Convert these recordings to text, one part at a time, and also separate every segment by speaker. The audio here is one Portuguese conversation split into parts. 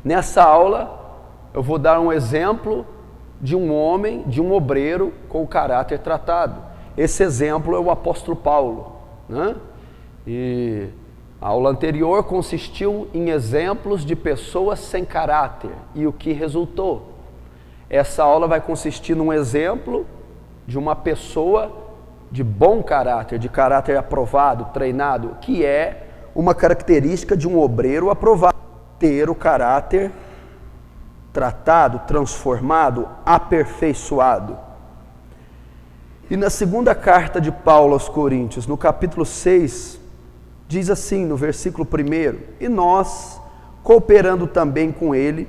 Speaker 1: Nessa aula, eu vou dar um exemplo de um homem, de um obreiro com o caráter tratado. Esse exemplo é o apóstolo Paulo, né? E a aula anterior consistiu em exemplos de pessoas sem caráter e o que resultou. Essa aula vai consistir num exemplo de uma pessoa de bom caráter, de caráter aprovado, treinado, que é uma característica de um obreiro aprovado, ter o caráter tratado, transformado, aperfeiçoado. E na segunda carta de Paulo aos Coríntios, no capítulo 6, diz assim no versículo 1: E nós, cooperando também com ele,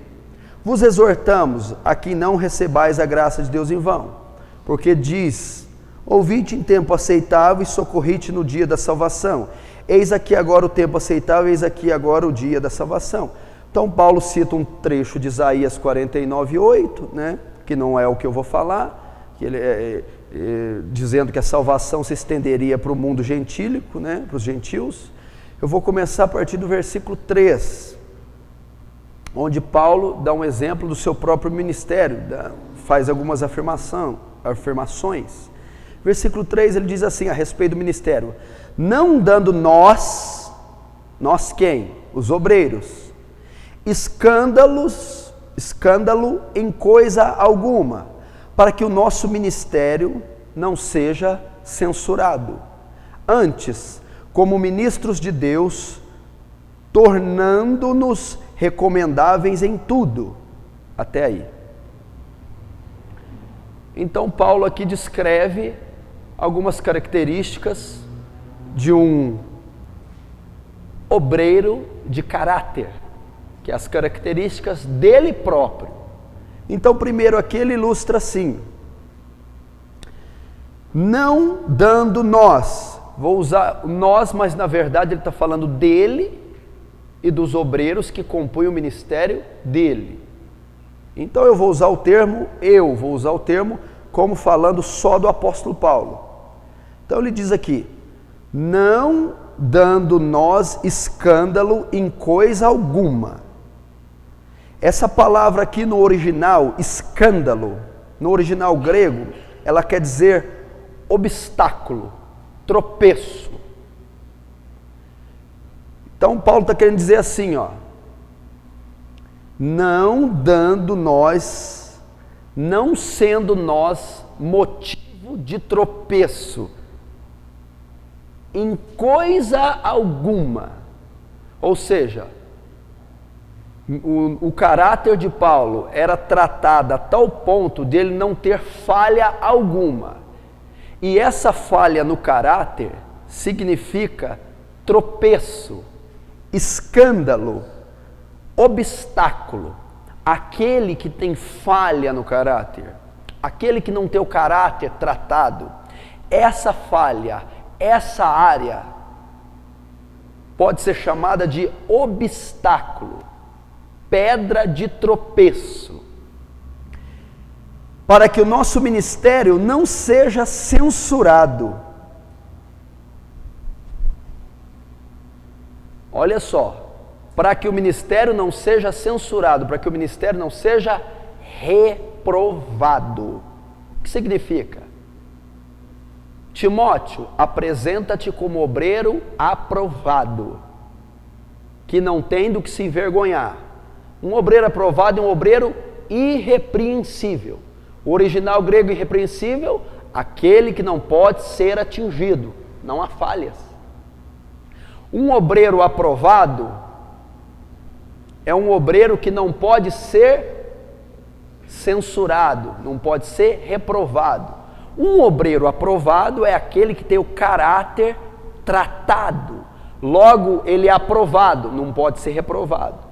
Speaker 1: vos exortamos a que não recebais a graça de Deus em vão, porque diz: Ouvi-te em tempo aceitável e socorri-te no dia da salvação. Eis aqui agora o tempo aceitável, eis aqui agora o dia da salvação. Então Paulo cita um trecho de Isaías 49:8, né, que não é o que eu vou falar, que ele dizendo que a salvação se estenderia para o mundo gentílico, né, para os gentios. Eu vou começar a partir do versículo 3, onde Paulo dá um exemplo do seu próprio ministério, faz algumas afirmações. Versículo 3, ele diz assim a respeito do ministério: Não dando nós quem? Os obreiros, escândalo em coisa alguma, para que o nosso ministério não seja censurado. Antes, como ministros de Deus, tornando-nos recomendáveis em tudo. Até aí. Então Paulo aqui descreve algumas características de um obreiro de caráter, que é as características dele próprio. Então primeiro aqui ele ilustra assim: não dando nós, vou usar nós, mas na verdade ele está falando dele e dos obreiros que compõem o ministério dele. Então eu vou usar o termo como falando só do apóstolo Paulo. Então ele diz aqui: não dando nós escândalo em coisa alguma. Essa palavra aqui no original, escândalo, no original grego, ela quer dizer obstáculo, tropeço. Então Paulo está querendo dizer assim, ó: não dando nós, não sendo nós motivo de tropeço em coisa alguma. Ou seja, o caráter de Paulo era tratado a tal ponto de ele não ter falha alguma. E essa falha no caráter significa tropeço, escândalo, obstáculo. Aquele que tem falha no caráter, aquele que não tem o caráter tratado, essa falha, essa área pode ser chamada de obstáculo, pedra de tropeço, para que o nosso ministério não seja censurado. Olha só, para que o ministério não seja censurado, para que o ministério não seja reprovado. O que significa? Timóteo, apresenta-te como obreiro aprovado, que não tem do que se envergonhar. Um obreiro aprovado é um obreiro irrepreensível. O original grego irrepreensível, aquele que não pode ser atingido, não há falhas. Um obreiro aprovado é um obreiro que não pode ser censurado, não pode ser reprovado. Um obreiro aprovado é aquele que tem o caráter tratado, logo ele é aprovado, não pode ser reprovado.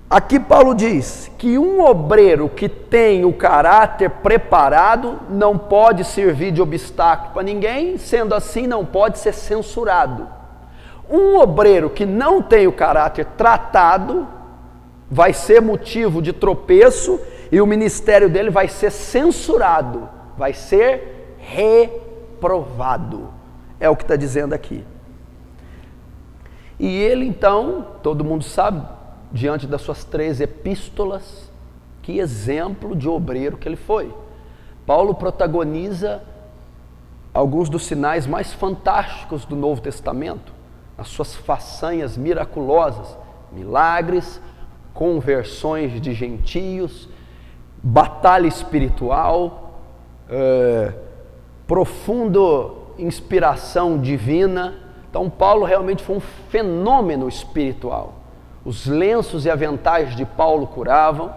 Speaker 1: Aqui Paulo diz que um obreiro que tem o caráter preparado não pode servir de obstáculo para ninguém, sendo assim não pode ser censurado. Um obreiro que não tem o caráter tratado vai ser motivo de tropeço e o ministério dele vai ser censurado, vai ser reprovado. É o que está dizendo aqui. E ele então, todo mundo sabe, diante das suas 3 epístolas, que exemplo de obreiro que ele foi. Paulo protagoniza alguns dos sinais mais fantásticos do Novo Testamento, as suas façanhas miraculosas, milagres, conversões de gentios, batalha espiritual, profunda inspiração divina. Então Paulo realmente foi um fenômeno espiritual. Os lenços e aventais de Paulo curavam.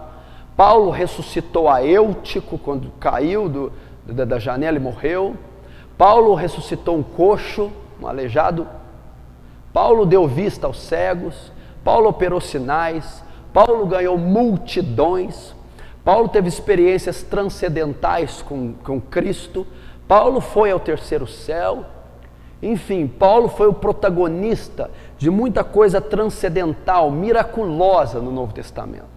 Speaker 1: Paulo ressuscitou a Eutico quando caiu da janela e morreu. Paulo ressuscitou um coxo, um aleijado. Paulo deu vista aos cegos. Paulo operou sinais. Paulo ganhou multidões. Paulo teve experiências transcendentais com Cristo. Paulo foi ao terceiro céu. Enfim, Paulo foi o protagonista de muita coisa transcendental, miraculosa no Novo Testamento.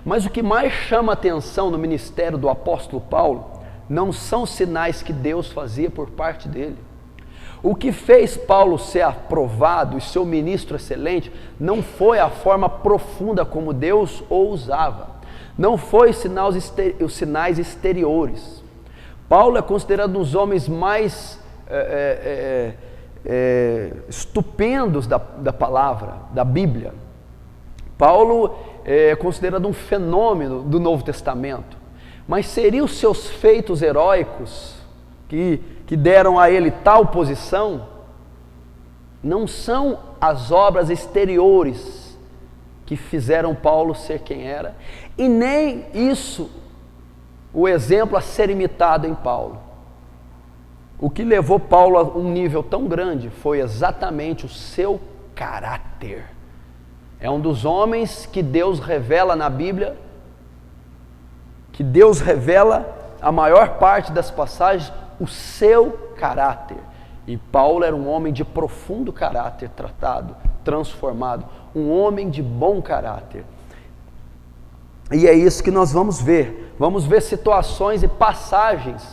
Speaker 1: Mas o que mais chama atenção no ministério do apóstolo Paulo não são os sinais que Deus fazia por parte dele. O que fez Paulo ser aprovado e ser um ministro excelente não foi a forma profunda como Deus o usava. Não foi os sinais exteriores. Paulo é considerado um dos homens mais estupendos da palavra, da Bíblia. Paulo é considerado um fenômeno do Novo Testamento, mas seriam os seus feitos heróicos que deram a ele tal posição? Não são as obras exteriores que fizeram Paulo ser quem era, e nem isso o exemplo a ser imitado em Paulo. O que levou Paulo a um nível tão grande foi exatamente o seu caráter. É um dos homens que Deus revela na Bíblia, que Deus revela a maior parte das passagens, o seu caráter. E Paulo era um homem de profundo caráter, tratado, transformado, um homem de bom caráter. E é isso que nós vamos ver. Vamos ver situações e passagens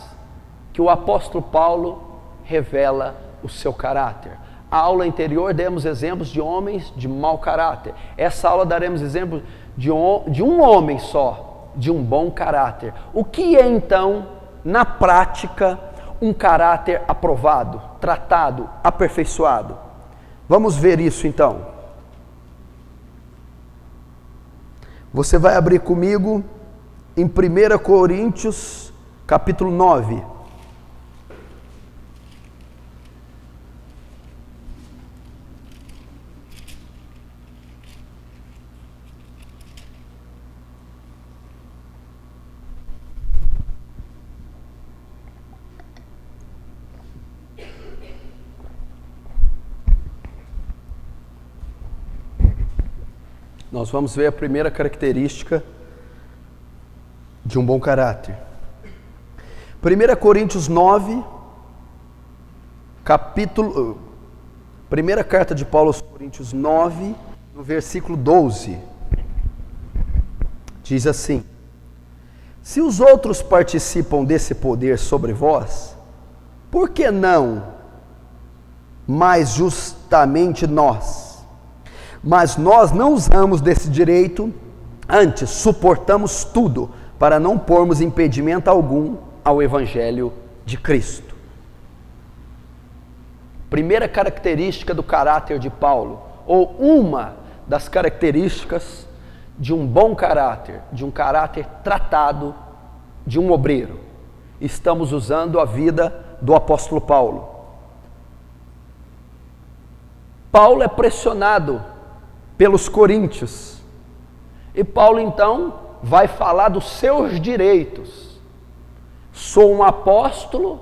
Speaker 1: que o apóstolo Paulo revela o seu caráter. A aula anterior demos exemplos de homens de mau caráter. Essa aula daremos exemplos de um homem só, de um bom caráter. O que é então, na prática, um caráter aprovado, tratado, aperfeiçoado? Vamos ver isso então. Você vai abrir comigo em 1 Coríntios, capítulo 9. Nós vamos ver a primeira característica de um bom caráter. 1 Coríntios 9, primeira carta de Paulo aos Coríntios 9, no versículo 12, diz assim: se os outros participam desse poder sobre vós, por que não mais justamente nós? Mas nós não usamos desse direito, antes suportamos tudo, para não pormos impedimento algum ao Evangelho de Cristo. Primeira característica do caráter de Paulo, ou uma das características de um bom caráter, de um caráter tratado, de um obreiro. Estamos usando a vida do apóstolo Paulo. Paulo é pressionado pelos coríntios, e Paulo então vai falar dos seus direitos. Sou um apóstolo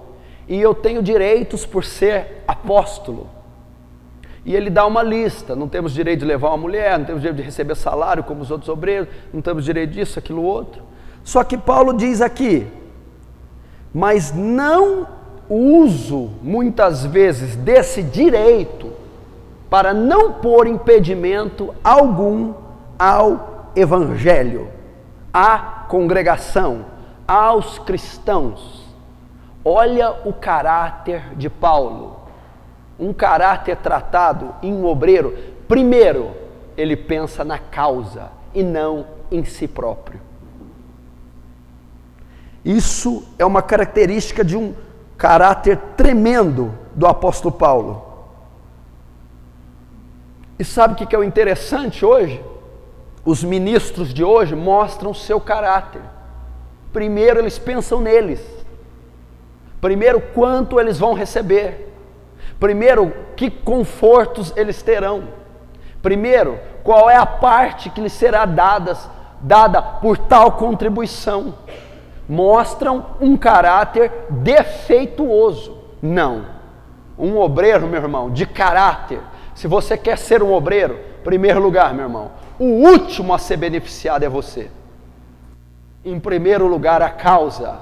Speaker 1: e eu tenho direitos por ser apóstolo. E ele dá uma lista: não temos direito de levar uma mulher, não temos direito de receber salário como os outros obreiros, não temos direito disso, aquilo, outro. Só que Paulo diz aqui: mas não uso muitas vezes desse direito para não pôr impedimento algum ao Evangelho, à congregação, aos cristãos. Olha o caráter de Paulo, um caráter tratado em um obreiro. Primeiro, ele pensa na causa e não em si próprio. Isso é uma característica de um caráter tremendo do apóstolo Paulo. E sabe o que é o interessante hoje? Os ministros de hoje mostram o seu caráter. Primeiro, eles pensam neles. Primeiro, quanto eles vão receber. Primeiro, que confortos eles terão. Primeiro, qual é a parte que lhes será dada por tal contribuição. Mostram um caráter defeituoso. Não. Um obreiro, meu irmão, de caráter. Se você quer ser um obreiro, primeiro lugar, meu irmão, o último a ser beneficiado é você. Em primeiro lugar, a causa.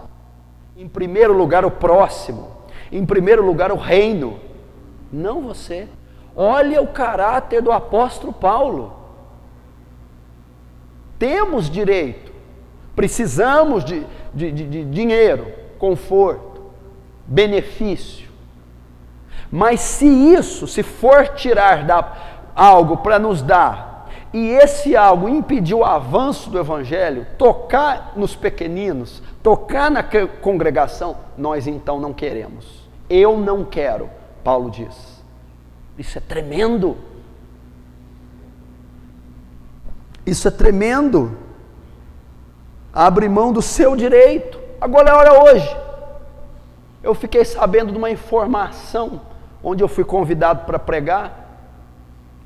Speaker 1: Em primeiro lugar, o próximo. Em primeiro lugar, o reino. Não você. Olha o caráter do apóstolo Paulo. Temos direito, precisamos de dinheiro, conforto, benefício. Mas se for tirar algo para nos dar, e esse algo impedir o avanço do evangelho, tocar nos pequeninos, tocar na congregação, nós então não queremos. Eu não quero, Paulo diz. Isso é tremendo. Isso é tremendo. Abre mão do seu direito. Agora é hora hoje. Eu fiquei sabendo de uma informação, onde eu fui convidado para pregar,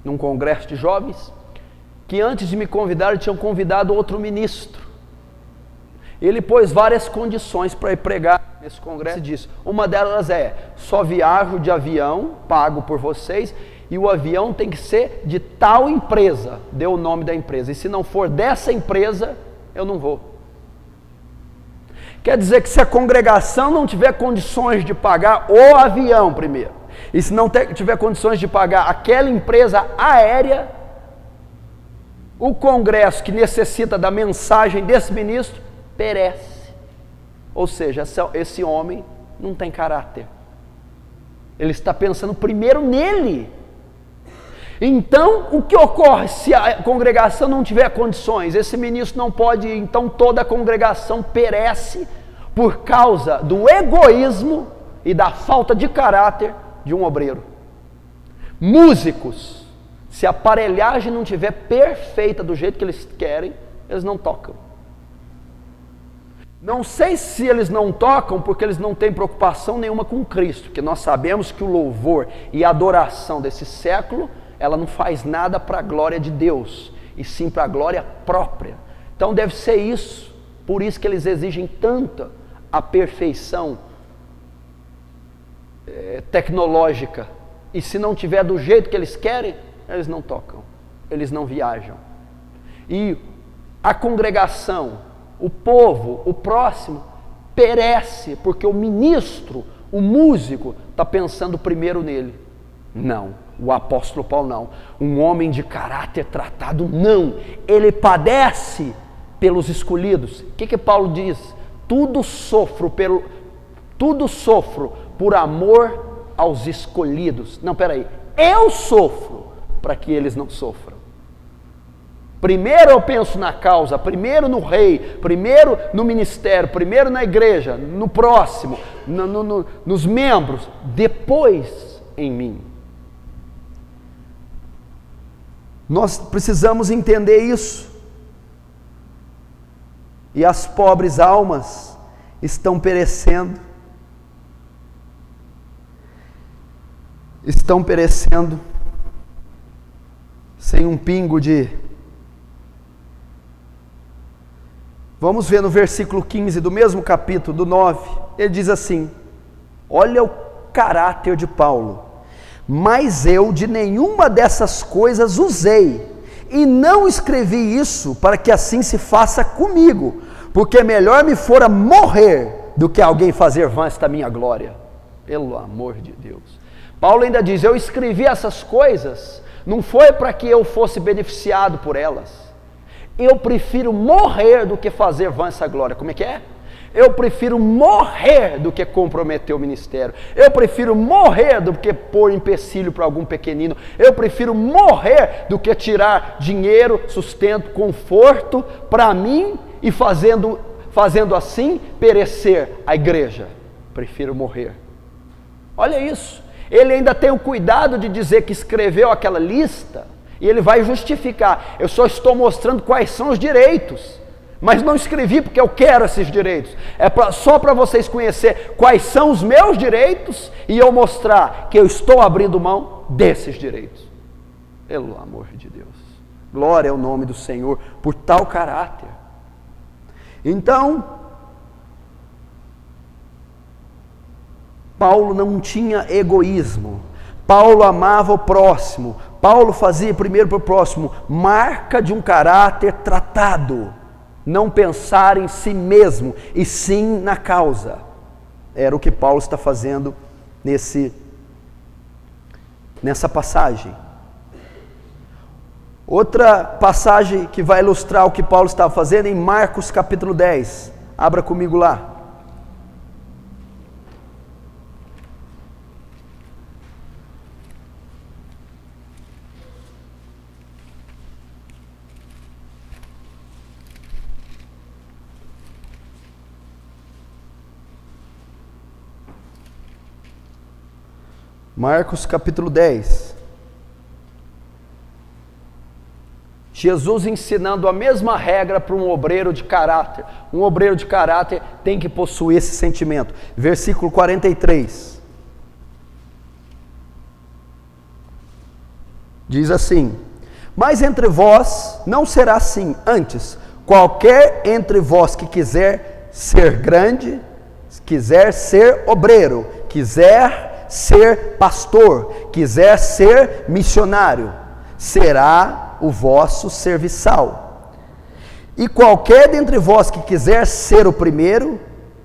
Speaker 1: num congresso de jovens, que antes de me convidar, tinham convidado outro ministro. Ele pôs várias condições para ir pregar nesse congresso e disse, uma delas é, só viajo de avião, pago por vocês, e o avião tem que ser de tal empresa, deu o nome da empresa, e se não for dessa empresa, eu não vou. Quer dizer que se a congregação não tiver condições de pagar o avião primeiro, e se não tiver condições de pagar aquela empresa aérea, o congresso que necessita da mensagem desse ministro, perece. Ou seja, esse homem não tem caráter. Ele está pensando primeiro nele. Então, o que ocorre se a congregação não tiver condições? Esse ministro não pode ir, então toda a congregação perece por causa do egoísmo e da falta de caráter de um obreiro. Músicos, se a aparelhagem não estiver perfeita do jeito que eles querem, eles não tocam. Não sei se eles não tocam porque eles não têm preocupação nenhuma com Cristo, porque nós sabemos que o louvor e a adoração desse século, ela não faz nada para a glória de Deus, e sim para a glória própria. Então deve ser isso, por isso que eles exigem tanta a perfeição tecnológica, e se não tiver do jeito que eles querem, eles não tocam, eles não viajam. E a congregação, o povo, o próximo, perece, porque o ministro, o músico, está pensando primeiro nele. Não, o apóstolo Paulo não. Um homem de caráter tratado, não. Ele padece pelos escolhidos. O que Paulo diz? Tudo sofro por amor aos escolhidos. Não, peraí, eu sofro para que eles não sofram. Primeiro eu penso na causa, primeiro no rei, primeiro no ministério, primeiro na igreja, no próximo, nos membros, depois em mim. Nós precisamos entender isso. E as pobres almas estão perecendo. Estão perecendo sem um pingo de... Vamos ver no versículo 15 do mesmo capítulo, do 9, ele diz assim, olha o caráter de Paulo, mas eu de nenhuma dessas coisas usei, e não escrevi isso para que assim se faça comigo, porque melhor me fora morrer do que alguém fazer vã esta minha glória, pelo amor de Deus. Paulo ainda diz, eu escrevi essas coisas, não foi para que eu fosse beneficiado por elas, eu prefiro morrer do que fazer vã essa glória. Como é que é? Eu prefiro morrer do que comprometer o ministério. Eu prefiro morrer do que pôr empecilho para algum pequenino. Eu prefiro morrer do que tirar dinheiro, sustento, conforto para mim e fazendo assim perecer a igreja. Prefiro morrer. Olha isso. Ele ainda tem o cuidado de dizer que escreveu aquela lista e ele vai justificar. Eu só estou mostrando quais são os direitos. Mas não escrevi porque eu quero esses direitos. Só para vocês conhecerem quais são os meus direitos e eu mostrar que eu estou abrindo mão desses direitos. Pelo amor de Deus. Glória ao nome do Senhor por tal caráter. Então, Paulo não tinha egoísmo. Paulo amava o próximo. Paulo fazia primeiro para o próximo. Marca de um caráter tratado. Não pensar em si mesmo, e sim na causa. Era o que Paulo está fazendo nessa passagem. Outra passagem que vai ilustrar o que Paulo estava fazendo em Marcos capítulo 10. Abra comigo lá. Marcos capítulo 10. Jesus ensinando a mesma regra para um obreiro de caráter. Um obreiro de caráter tem que possuir esse sentimento. Versículo 43. Diz assim: mas entre vós não será assim. Antes, qualquer entre vós que quiser ser grande, quiser ser obreiro, quiser ser pastor, quiser ser missionário, será o vosso serviçal. E qualquer dentre vós que quiser ser o primeiro,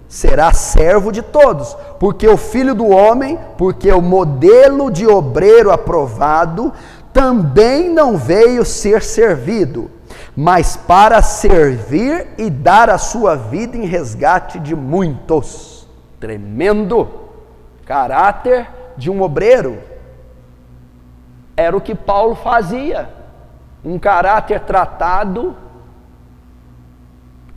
Speaker 1: será servo de todos, porque o Filho do Homem, porque o modelo de obreiro aprovado, também não veio ser servido, mas para servir e dar a sua vida em resgate de muitos. Tremendo caráter de um obreiro. Era o que Paulo fazia. Um caráter tratado,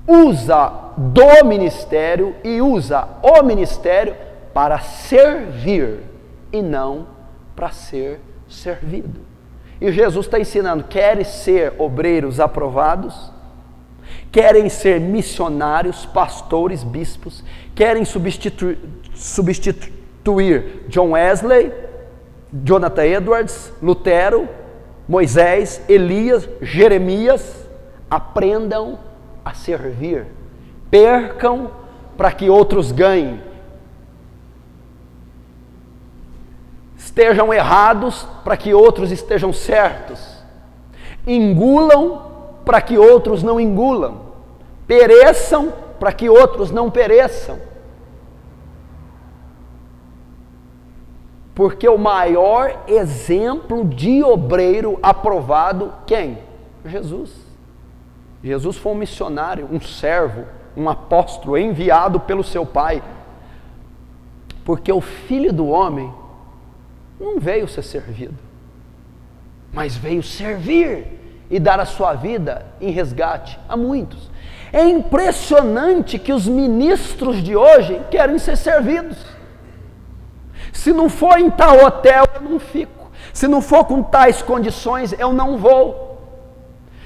Speaker 1: usa do ministério e usa o ministério para servir e não para ser servido. E Jesus está ensinando: querem ser obreiros aprovados? Querem ser missionários, pastores, bispos? Querem substituir John Wesley, Jonathan Edwards, Lutero, Moisés, Elias, Jeremias? Aprendam a servir. Percam para que outros ganhem. Estejam errados para que outros estejam certos. Engulam para que outros não engulam. Pereçam para que outros não pereçam. Porque o maior exemplo de obreiro aprovado, quem? Jesus. Jesus foi um missionário, um servo, um apóstolo enviado pelo seu Pai. Porque o Filho do Homem não veio ser servido, mas veio servir e dar a sua vida em resgate a muitos. É impressionante que os ministros de hoje querem ser servidos. Se não for em tal hotel, eu não fico. Se não for com tais condições, eu não vou.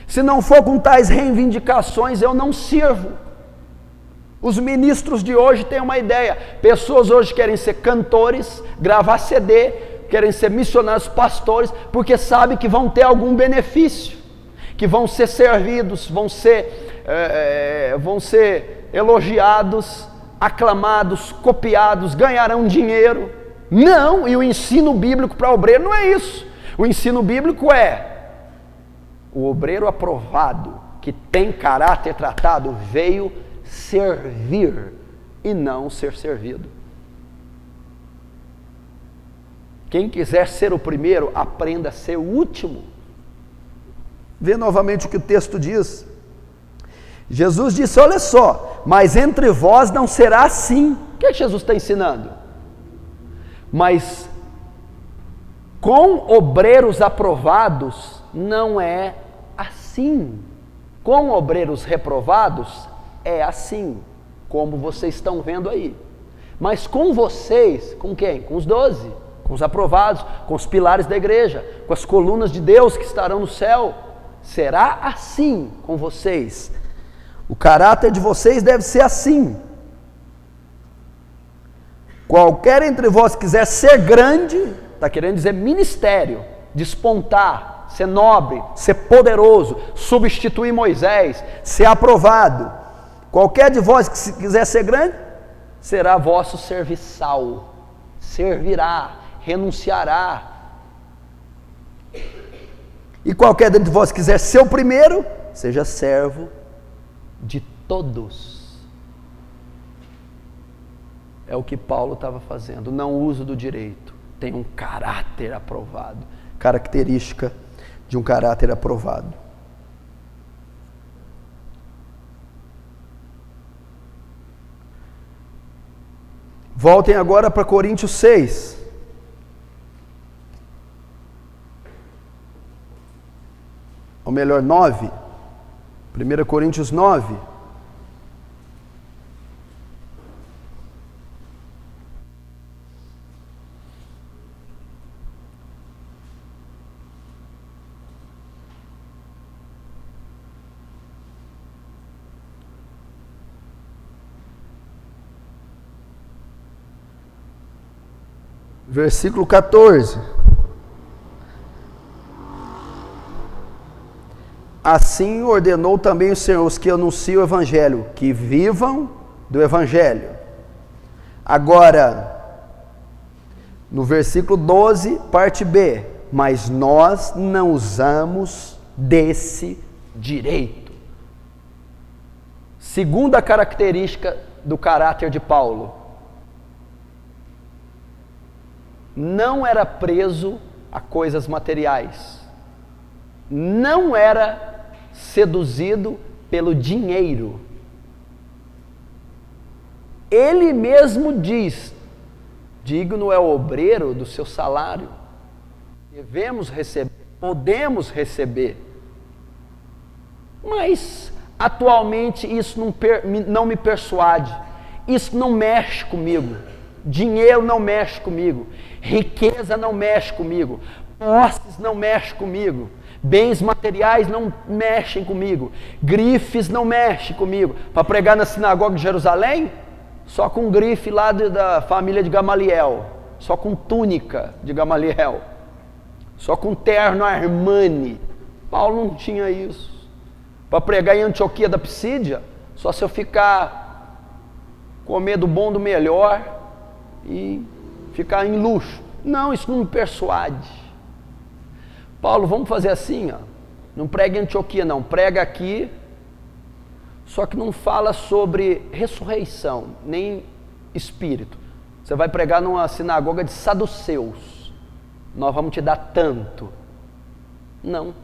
Speaker 1: Se não for com tais reivindicações, eu não sirvo. Os ministros de hoje têm uma ideia. Pessoas hoje querem ser cantores, gravar CD, querem ser missionários, pastores, porque sabem que vão ter algum benefício, que vão ser servidos, vão ser elogiados, aclamados, copiados, ganharão dinheiro. Não, e o ensino bíblico para obreiro não é isso. O ensino bíblico é: o obreiro aprovado, que tem caráter tratado, veio servir e não ser servido. Quem quiser ser o primeiro, aprenda a ser o último. Vê novamente o que o texto diz. Jesus disse, olha só, mas entre vós não será assim. O que Jesus está ensinando? Mas com obreiros aprovados não é assim. Com obreiros reprovados é assim, como vocês estão vendo aí. Mas com vocês, com quem? Com os 12, com os aprovados, com os pilares da igreja, com as colunas de Deus que estarão no céu. Será assim com vocês. O caráter de vocês deve ser assim. Qualquer entre vós quiser ser grande, está querendo dizer ministério, despontar, ser nobre, ser poderoso, substituir Moisés, ser aprovado. Qualquer de vós que quiser ser grande, será vosso serviçal, servirá, renunciará. E qualquer de vós que quiser ser o primeiro, seja servo de todos. É o que Paulo estava fazendo, não uso do direito, tem um caráter aprovado, característica de um caráter aprovado. Voltem agora para Coríntios 6. Ou melhor, 9. 1 Coríntios 9. Versículo 14. Assim ordenou também o Senhor os que anunciam o Evangelho, que vivam do Evangelho. Agora, no versículo 12, parte B, mas nós não usamos desse direito. Segunda característica do caráter de Paulo: não era preso a coisas materiais, não era seduzido pelo dinheiro. Ele mesmo diz: digno é o obreiro do seu salário. Devemos receber, podemos receber. Mas atualmente isso não me persuade, isso não mexe comigo. Dinheiro não mexe comigo, riqueza não mexe comigo, posses não mexe comigo, bens materiais não mexem comigo, grifes não mexem comigo. Para pregar na sinagoga de Jerusalém, só com grife lá da família de Gamaliel, só com túnica de Gamaliel, só com terno Armani. Paulo não tinha isso. Para pregar em Antioquia da Psídia, só se eu ficar comer do bom do melhor e ficar em luxo. Não, isso não me persuade. Paulo, vamos fazer assim, ó. Não prega em Antioquia não, prega aqui, só que não fala sobre ressurreição, nem espírito. Você vai pregar numa sinagoga de saduceus, nós vamos te dar tanto. Não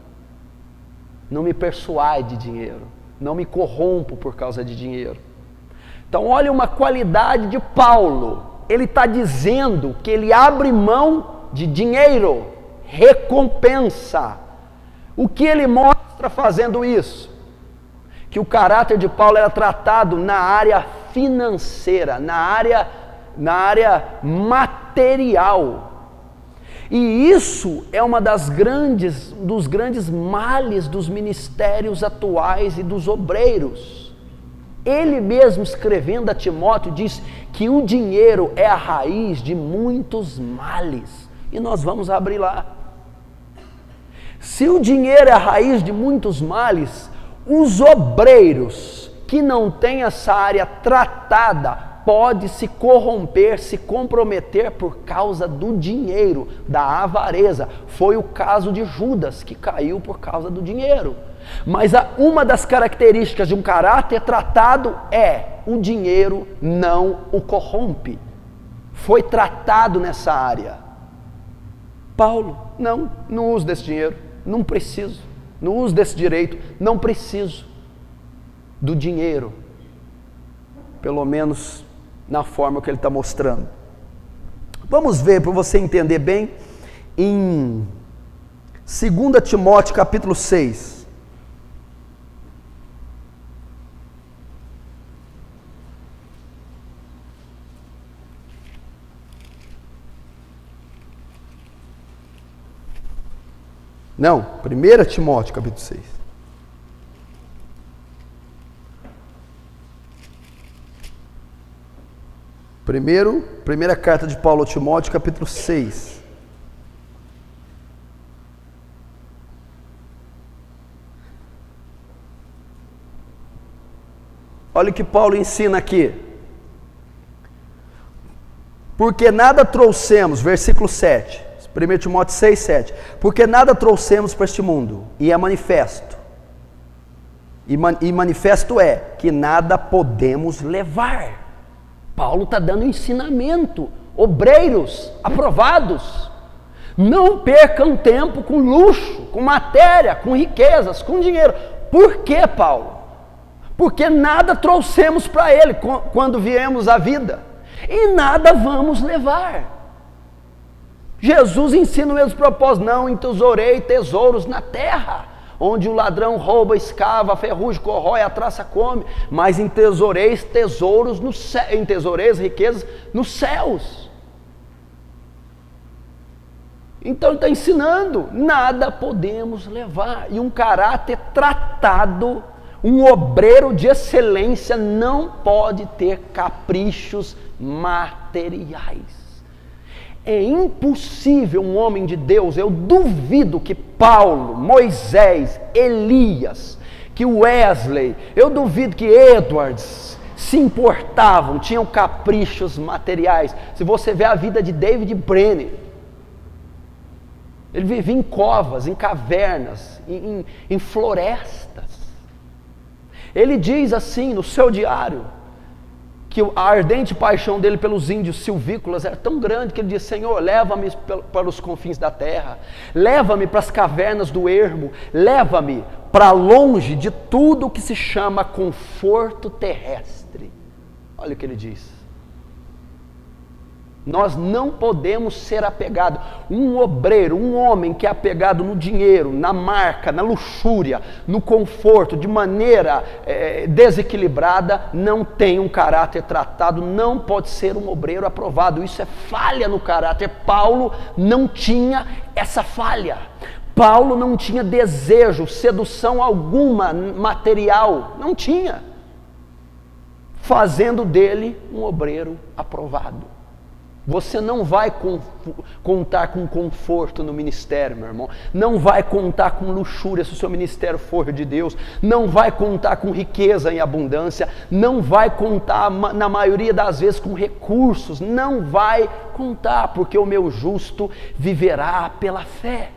Speaker 1: me persuade dinheiro, não me corrompo por causa de dinheiro. Então olha uma qualidade de Paulo. Ele está dizendo que ele abre mão de dinheiro, recompensa. O que ele mostra fazendo isso? Que o caráter de Paulo era tratado na área financeira, na área material. E isso é uma dos grandes males dos ministérios atuais e dos obreiros. Ele mesmo, escrevendo a Timóteo, diz que o dinheiro é a raiz de muitos males. E nós vamos abrir lá. Se o dinheiro é a raiz de muitos males, os obreiros que não têm essa área tratada podem se corromper, se comprometer por causa do dinheiro, da avareza. Foi o caso de Judas, que caiu por causa do dinheiro. Mas uma das características de um caráter tratado é: o dinheiro não o corrompe. Foi tratado nessa área. Paulo, não uso desse dinheiro, não preciso. Não uso desse direito, não preciso. do dinheiro, pelo menos na forma que ele está mostrando. Vamos ver, para você entender bem, em 2 Timóteo capítulo 6. Não, 1 Timóteo capítulo 6. Primeira carta de Paulo a Timóteo, capítulo 6. Olha o que Paulo ensina aqui. Porque nada trouxemos, versículo 7. 1 Timóteo 6, 7. Porque nada trouxemos para este mundo, e é manifesto. E manifesto é que nada podemos levar. Paulo está dando ensinamento. Obreiros aprovados, não percam tempo com luxo, com matéria, com riquezas, com dinheiro. Por que, Paulo? Porque nada trouxemos para ele quando viemos à vida, e nada vamos levar. Jesus ensina o mesmo propósito: não entesourei tesouros na terra, onde o ladrão rouba, escava, a ferrugem corrói, a traça come, mas entesoureis tesouros no céu, entesoureis riquezas nos céus. Então ele está ensinando, nada podemos levar, e um caráter tratado, um obreiro de excelência não pode ter caprichos materiais. É impossível um homem de Deus, eu duvido que Paulo, Moisés, Elias, que Wesley, eu duvido que Edwards se importavam, tinham caprichos materiais. Se você vê a vida de David Brennan, ele vivia em covas, em cavernas, em florestas. Ele diz assim no seu diário, que a ardente paixão dele pelos índios silvícolas era tão grande que ele disse: Senhor, leva-me para os confins da terra, leva-me para as cavernas do ermo, leva-me para longe de tudo que se chama conforto terrestre. Olha o que ele diz. Nós não podemos ser apegados. Um obreiro, um homem que é apegado no dinheiro, na marca, na luxúria, no conforto, de maneira desequilibrada, não tem um caráter tratado, não pode ser um obreiro aprovado. Isso é falha no caráter. Paulo não tinha essa falha. Paulo não tinha desejo, sedução alguma material, não tinha, fazendo dele um obreiro aprovado. Você não vai contar com conforto no ministério, meu irmão. Não vai contar com luxúria se o seu ministério for de Deus. Não vai contar com riqueza em abundância. Não vai contar, na maioria das vezes, com recursos. Não vai contar, porque o meu justo viverá pela fé.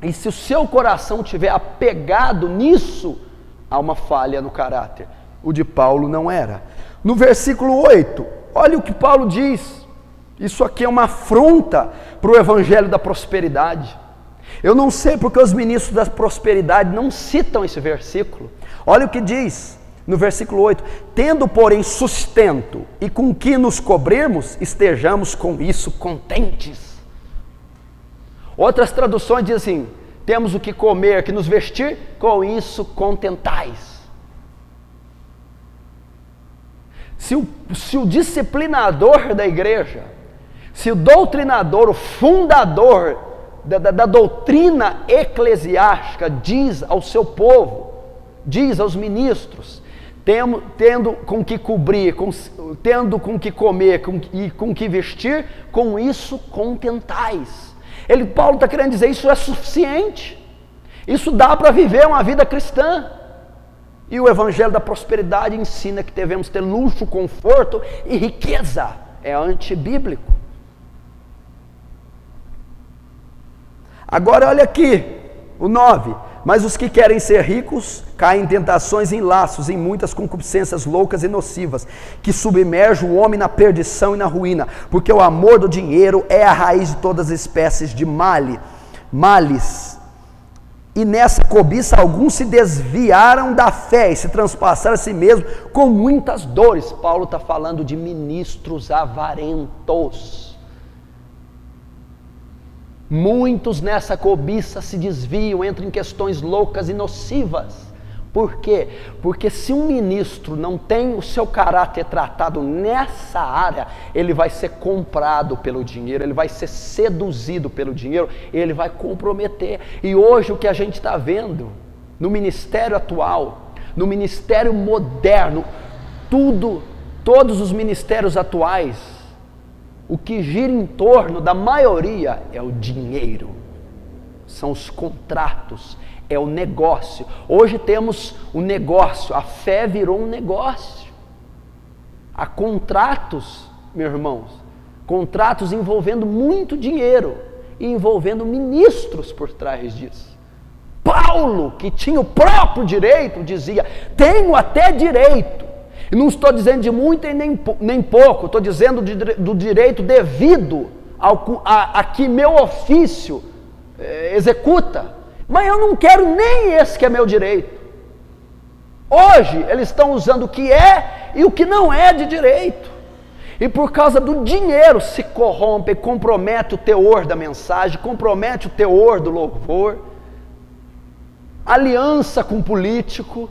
Speaker 1: E se o seu coração estiver apegado nisso, há uma falha no caráter. O de Paulo não era. No versículo 8, olha o que Paulo diz. Isso aqui é uma afronta para o evangelho da prosperidade. Eu não sei porque os ministros da prosperidade não citam esse versículo. Olha o que diz no versículo 8: tendo porém sustento e com que nos cobrirmos, estejamos com isso contentes. Outras traduções dizem assim: temos o que comer, que nos vestir, com isso contentais. Se o disciplinador da igreja, se o doutrinador, o fundador da doutrina eclesiástica diz ao seu povo, diz aos ministros, tendo com que cobrir, tendo com que comer e com que vestir, com isso contentais. Paulo está querendo dizer, isso é suficiente, isso dá para viver uma vida cristã. E o evangelho da prosperidade ensina que devemos ter luxo, conforto e riqueza. É antibíblico. Agora olha aqui, o 9. Mas os que querem ser ricos caem em tentações e em laços, em muitas concupiscências loucas e nocivas, que submergem o homem na perdição e na ruína, porque o amor do dinheiro é a raiz de todas as espécies de males. E nessa cobiça alguns se desviaram da fé e se transpassaram a si mesmo com muitas dores. Paulo está falando de ministros avarentos. Muitos nessa cobiça se desviam, entram em questões loucas e nocivas. Por quê? Porque se um ministro não tem o seu caráter tratado nessa área, ele vai ser comprado pelo dinheiro, ele vai ser seduzido pelo dinheiro, ele vai comprometer. E hoje o que a gente está vendo no ministério atual, no ministério moderno, todos os ministérios atuais, o que gira em torno da maioria é o dinheiro, são os contratos, é o negócio. Hoje temos um negócio, a fé virou um negócio. Há contratos, meus irmãos, contratos envolvendo muito dinheiro e envolvendo ministros por trás disso. Paulo, que tinha o próprio direito, dizia: tenho até direito. E não estou dizendo de muito e nem pouco, estou dizendo do direito devido a que meu ofício executa. Mas eu não quero nem esse que é meu direito. Hoje eles estão usando o que é e o que não é de direito. E por causa do dinheiro se corrompe, compromete o teor da mensagem, compromete o teor do louvor, aliança com político,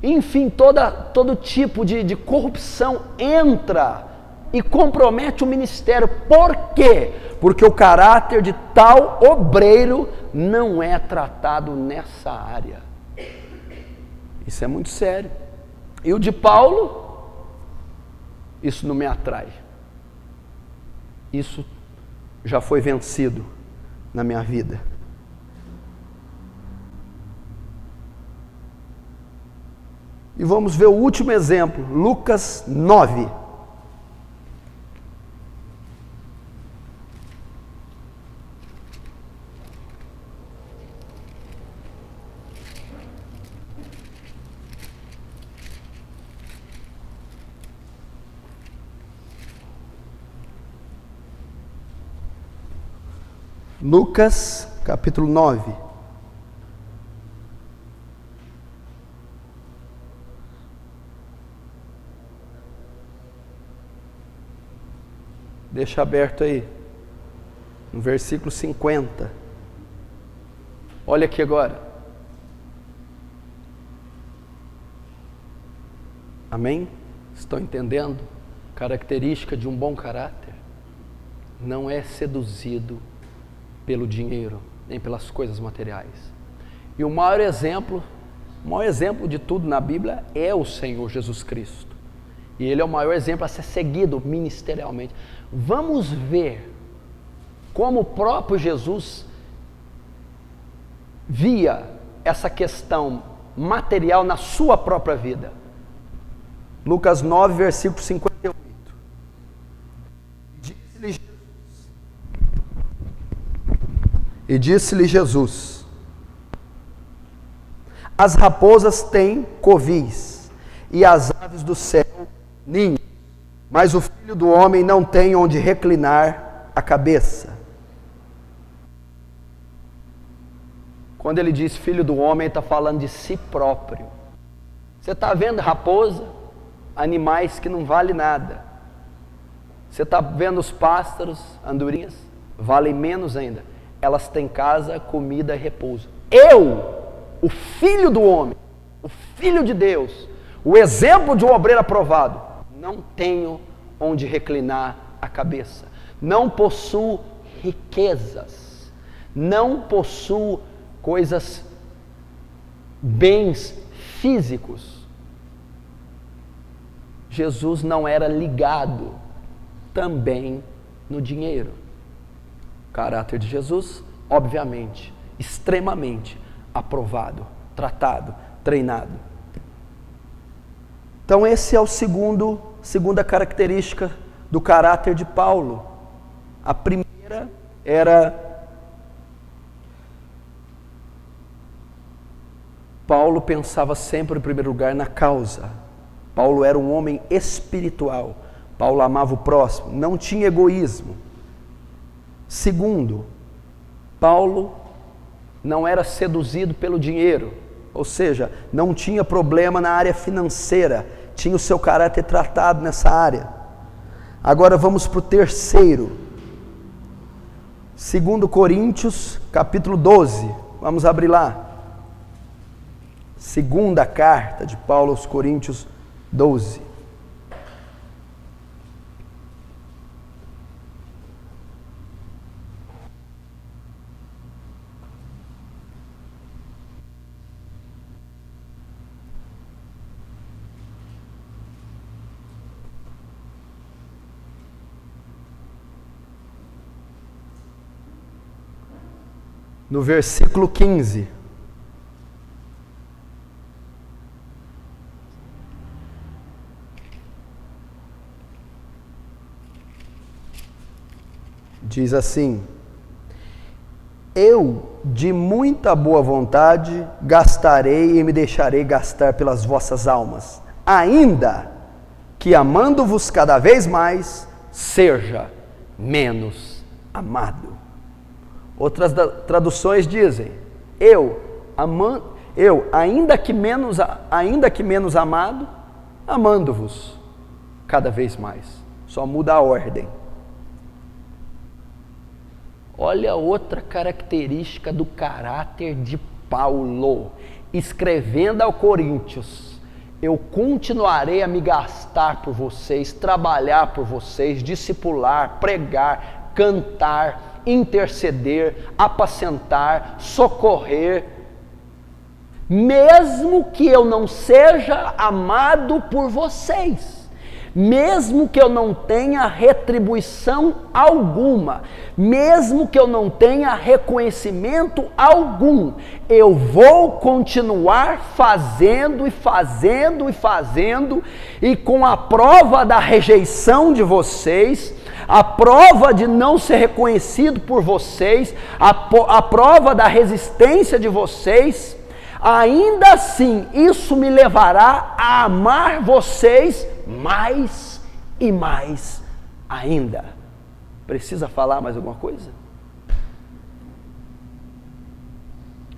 Speaker 1: enfim, todo tipo de corrupção entra e compromete o ministério. Por quê? Porque o caráter de tal obreiro não é tratado nessa área. Isso é muito sério. E o de Paulo, isso não me atrai. Isso já foi vencido na minha vida. E vamos ver o último exemplo, Lucas 9. Lucas, capítulo 9. Deixa aberto aí, no versículo 50. Olha aqui agora. Amém? Estão entendendo? Característica de um bom caráter não é seduzido pelo dinheiro, nem pelas coisas materiais. E o maior exemplo de tudo na Bíblia é o Senhor Jesus Cristo. E Ele é o maior exemplo a ser seguido ministerialmente. Vamos ver como o próprio Jesus via essa questão material na sua própria vida. Lucas 9, versículo 58. E disse-lhe Jesus: as raposas têm covis, e as aves do céu ninho, mas o Filho do Homem não tem onde reclinar a cabeça. Quando ele diz Filho do Homem, ele está falando de si próprio. Você está vendo raposa, animais que não valem nada. Você está vendo os pássaros, andorinhas, valem menos ainda. Elas têm casa, comida e repouso. Eu, o Filho do Homem, o Filho de Deus, o exemplo de um obreiro aprovado, não tenho onde reclinar a cabeça. Não possuo riquezas. Não possuo coisas, bens físicos. Jesus não era ligado também no dinheiro. O caráter de Jesus, obviamente, extremamente aprovado, tratado, treinado. Então esse é o segunda característica do caráter de Paulo. A primeira era Paulo pensava sempre em primeiro lugar na causa. Paulo era um homem espiritual. Paulo amava o próximo, não tinha egoísmo. Segundo, Paulo não era seduzido pelo dinheiro, ou seja, não tinha problema na área financeira, tinha o seu caráter tratado nessa área. Agora vamos para o terceiro, 2 Coríntios, capítulo 12, vamos abrir lá. Segunda carta de Paulo aos Coríntios 12. No versículo 15. Diz assim: eu de muita boa vontade gastarei e me deixarei gastar pelas vossas almas, ainda que amando-vos cada vez mais, seja menos amado. Outras traduções dizem: ainda que menos amado, amando-vos cada vez mais. Só muda a ordem. Olha outra característica do caráter de Paulo, escrevendo aos Coríntios: eu continuarei a me gastar por vocês, trabalhar por vocês, discipular, pregar, cantar, interceder, apacentar, socorrer, mesmo que eu não seja amado por vocês, mesmo que eu não tenha retribuição alguma, mesmo que eu não tenha reconhecimento algum, eu vou continuar fazendo e fazendo e fazendo, e com a prova da rejeição de vocês, a prova de não ser reconhecido por vocês, a prova da resistência de vocês, ainda assim, isso me levará a amar vocês mais e mais ainda. Precisa falar mais alguma coisa?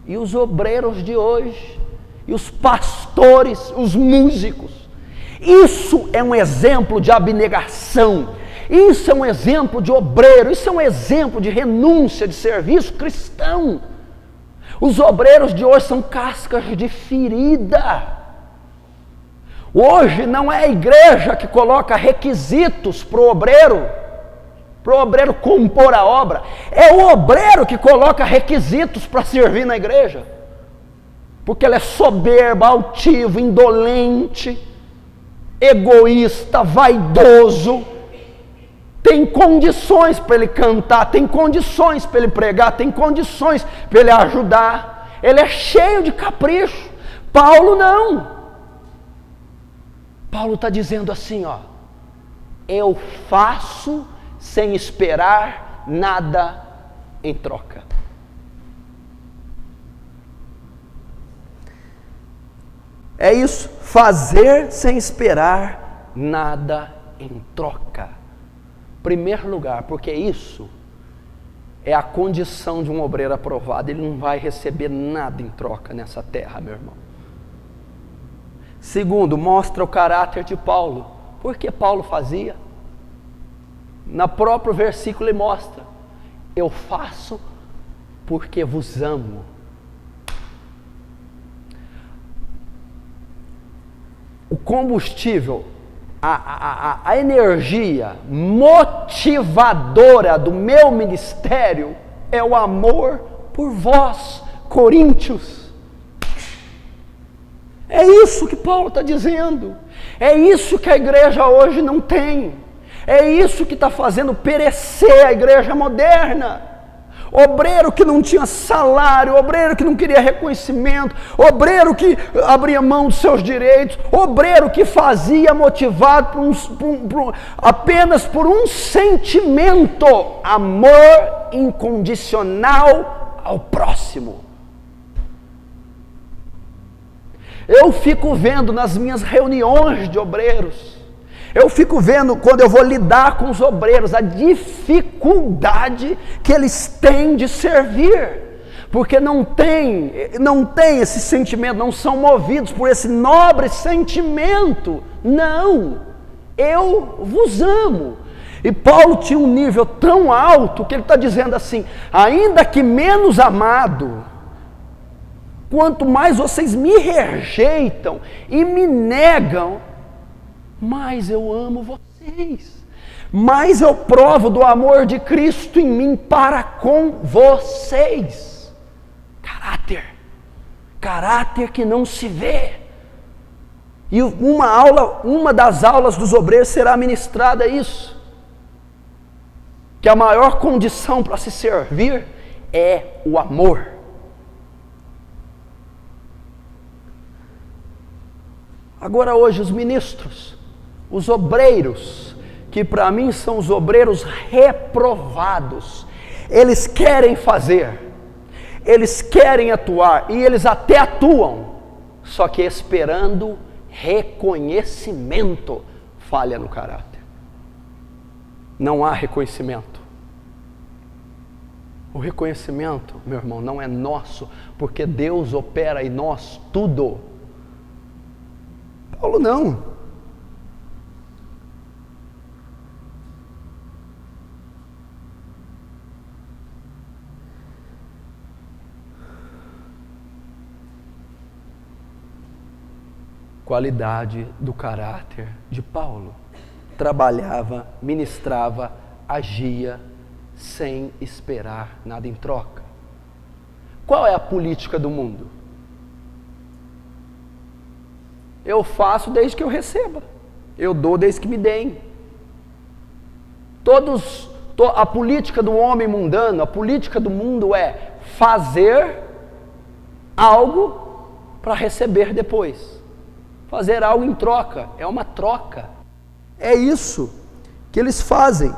Speaker 1: E os obreiros de hoje, e os pastores, os músicos, isso é um exemplo de abnegação, isso é um exemplo de obreiro, isso é um exemplo de renúncia, de serviço cristão. Os obreiros de hoje são cascas de ferida. Hoje não é a igreja que coloca requisitos para o obreiro compor a obra, é o obreiro que coloca requisitos para servir na igreja, porque ele é soberbo, altivo, indolente, egoísta, vaidoso, tem condições para ele cantar, tem condições para ele pregar, tem condições para ele ajudar, ele é cheio de capricho. Paulo não. Paulo está dizendo assim, ó: eu faço sem esperar nada em troca. É isso, fazer sem esperar nada em troca. Primeiro lugar, porque isso é a condição de um obreiro aprovado, ele não vai receber nada em troca nessa terra, meu irmão. Segundo, mostra o caráter de Paulo. Por que Paulo fazia? No próprio versículo ele mostra: eu faço porque vos amo. O combustível, a energia motivadora do meu ministério é o amor por vós, coríntios. É isso que Paulo está dizendo, é isso que a igreja hoje não tem, é isso que está fazendo perecer a igreja moderna. Obreiro que não tinha salário, obreiro que não queria reconhecimento, obreiro que abria mão dos seus direitos, obreiro que fazia motivado apenas por um sentimento: amor incondicional ao próximo. Eu fico vendo nas minhas reuniões de obreiros, eu fico vendo quando eu vou lidar com os obreiros, a dificuldade que eles têm de servir. porque não tem esse sentimento, não são movidos por esse nobre sentimento. Não, eu vos amo. E Paulo tinha um nível tão alto que ele está dizendo assim: ainda que menos amado, quanto mais vocês me rejeitam e me negam, mais eu amo vocês, mais eu provo do amor de Cristo em mim para com vocês. Caráter que não se vê. E uma das aulas dos obreiros será ministrada isso, que a maior condição para se servir é o amor. Agora hoje os ministros, os obreiros, que para mim são os obreiros reprovados, eles querem fazer, eles querem atuar, e eles até atuam, só que esperando reconhecimento. Falha no caráter. Não há reconhecimento. O reconhecimento, meu irmão, não é nosso, porque Deus opera em nós tudo. Paulo não. Qualidade do caráter de Paulo. Trabalhava, ministrava, agia sem esperar nada em troca. Qual é a política do mundo? Eu faço desde que eu receba, eu dou desde que me deem. A política do homem mundano, a política do mundo é fazer algo para receber depois. Fazer algo em troca, é uma troca. É isso que eles fazem.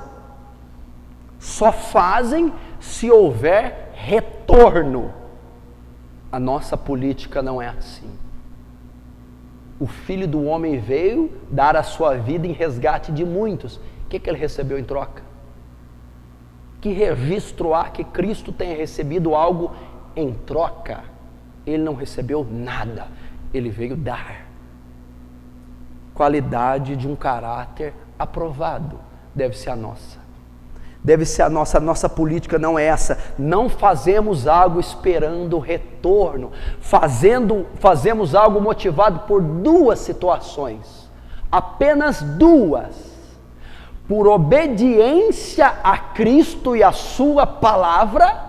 Speaker 1: Só fazem se houver retorno. A nossa política não é assim. O Filho do Homem veio dar a sua vida em resgate de muitos. O que ele recebeu em troca? Que registro há que Cristo tenha recebido algo em troca? Ele não recebeu nada, ele veio dar. Qualidade de um caráter aprovado deve ser a nossa. Deve ser a nossa política não é essa. Não fazemos algo esperando retorno. Fazemos algo motivado por duas situações. Apenas duas. Por obediência a Cristo e a sua palavra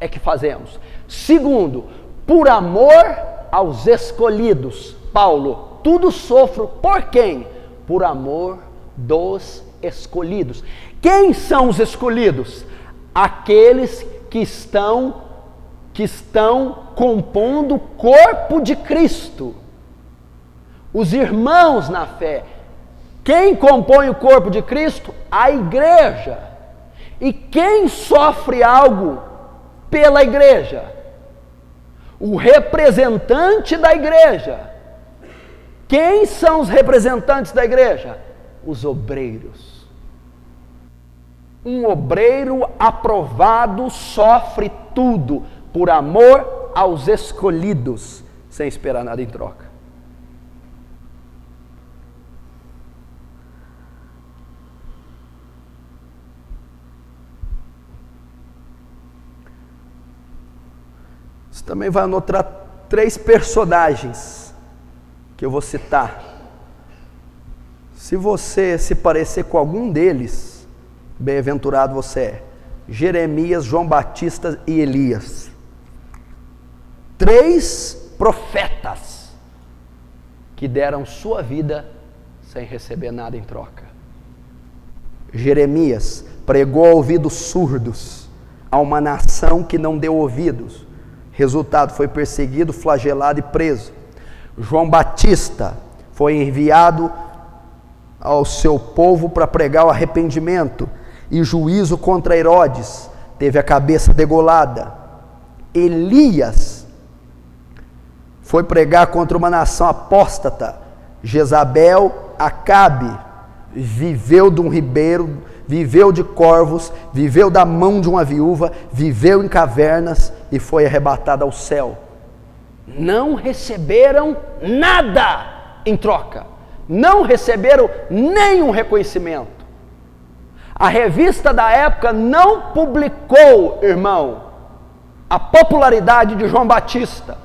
Speaker 1: é que fazemos. Segundo, por amor aos escolhidos. Paulo, tudo sofro por quem? Por amor dos escolhidos. Quem são os escolhidos? Aqueles que estão compondo o corpo de Cristo. Os irmãos na fé. Quem compõe o corpo de Cristo? A igreja. E quem sofre algo pela igreja? O representante da igreja. Quem são os representantes da igreja? Os obreiros. Um obreiro aprovado sofre tudo por amor aos escolhidos, sem esperar nada em troca. Você também vai anotar 3 personagens que eu vou citar. Se você se parecer com algum deles, bem-aventurado você é. Jeremias, João Batista e Elias. 3 profetas que deram sua vida sem receber nada em troca. Jeremias pregou a ouvidos surdos a uma nação que não deu ouvidos. Resultado, foi perseguido, flagelado e preso. João Batista foi enviado ao seu povo para pregar o arrependimento e juízo contra Herodes, teve a cabeça degolada. Elias foi pregar contra uma nação apóstata, Jezabel, Acabe, viveu de um ribeiro, viveu de corvos, viveu da mão de uma viúva, viveu em cavernas e foi arrebatado ao céu. Não receberam nada em troca, não receberam nenhum reconhecimento. A revista da época não publicou, irmão, a popularidade de João Batista.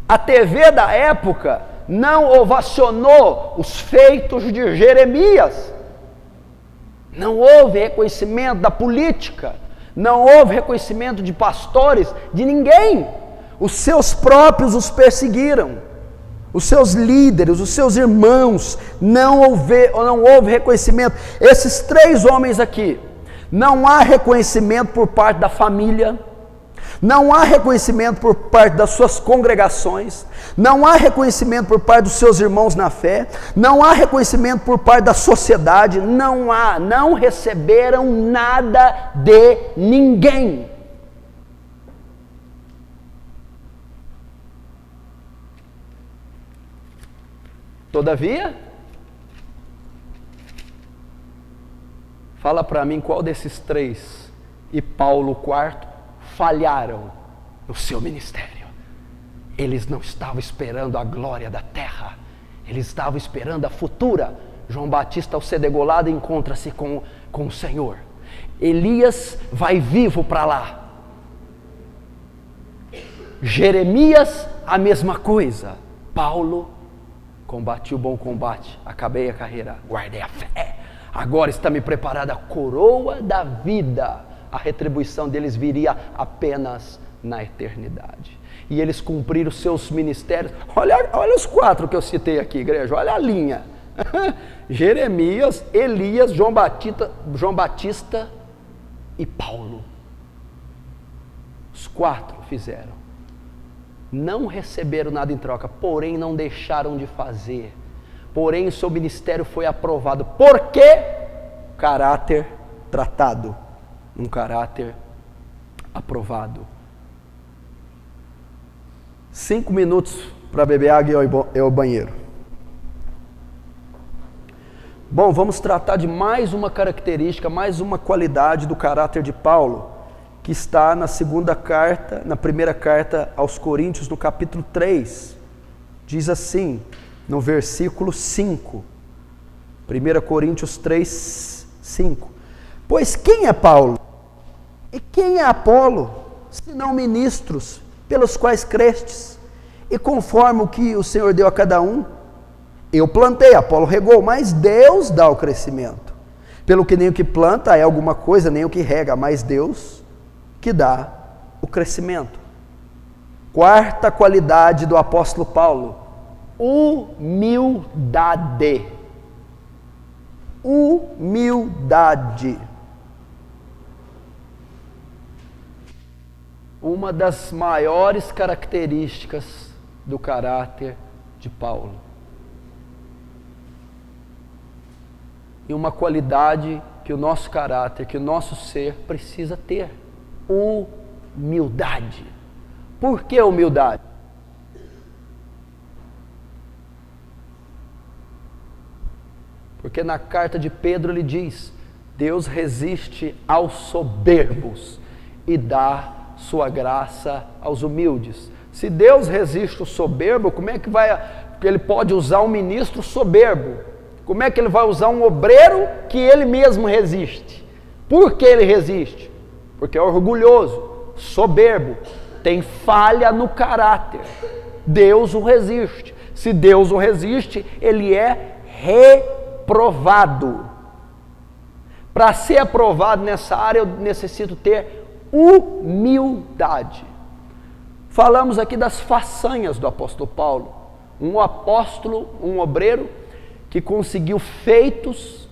Speaker 1: A TV da época não ovacionou os feitos de Jeremias. Não houve reconhecimento da política, não houve reconhecimento de pastores, de ninguém. Os seus próprios os perseguiram, os seus líderes, os seus irmãos, não houve reconhecimento. Esses 3 homens aqui, não há reconhecimento por parte da família, não há reconhecimento por parte das suas congregações, não há reconhecimento por parte dos seus irmãos na fé, não há reconhecimento por parte da sociedade, não receberam nada de ninguém. Todavia, fala para mim qual desses 3 e Paulo o quarto falharam no seu ministério. Eles não estavam esperando a glória da terra, eles estavam esperando a futura. João Batista, ao ser degolado, encontra-se com o Senhor. Elias vai vivo para lá. Jeremias, a mesma coisa. Paulo, combati o bom combate, acabei a carreira, guardei a fé. Agora está me preparada a coroa da vida. A retribuição deles viria apenas na eternidade. E eles cumpriram os seus ministérios. Olha os 4 que eu citei aqui, igreja. Olha a linha. Jeremias, Elias, João Batista e Paulo. Os 4 fizeram. Não receberam nada em troca, porém não deixaram de fazer. Porém o seu ministério foi aprovado. Por quê? Caráter tratado. Um caráter aprovado. 5 minutos para beber água e ao banheiro. Bom, vamos tratar de mais uma característica, mais uma qualidade do caráter de Paulo, que está na primeira carta aos Coríntios, no capítulo 3. Diz assim, no versículo 5. 1 Coríntios 3, 5. Pois quem é Paulo? E quem é Apolo, senão ministros pelos quais crestes? E conforme o que o Senhor deu a cada um, eu plantei, Apolo regou, mas Deus dá o crescimento. Pelo que nem o que planta é alguma coisa, nem o que rega, mas Deus que dá o crescimento. 4ª qualidade do apóstolo Paulo: humildade. Humildade. Uma das maiores características do caráter de Paulo. E uma qualidade que o nosso caráter, que o nosso ser precisa ter: humildade. Por que humildade? Porque na carta de Pedro ele diz: Deus resiste aos soberbos e dá sua graça aos humildes. Se Deus resiste ao soberbo, como é que ele pode usar um ministro soberbo? Como é que ele vai usar um obreiro que ele mesmo resiste? Por que ele resiste? Porque é orgulhoso, soberbo, tem falha no caráter. Deus o resiste. Se Deus o resiste, ele é reprovado. Para ser aprovado nessa área, eu necessito ter humildade. Falamos aqui das façanhas do apóstolo Paulo. Um apóstolo, um obreiro, que conseguiu feitos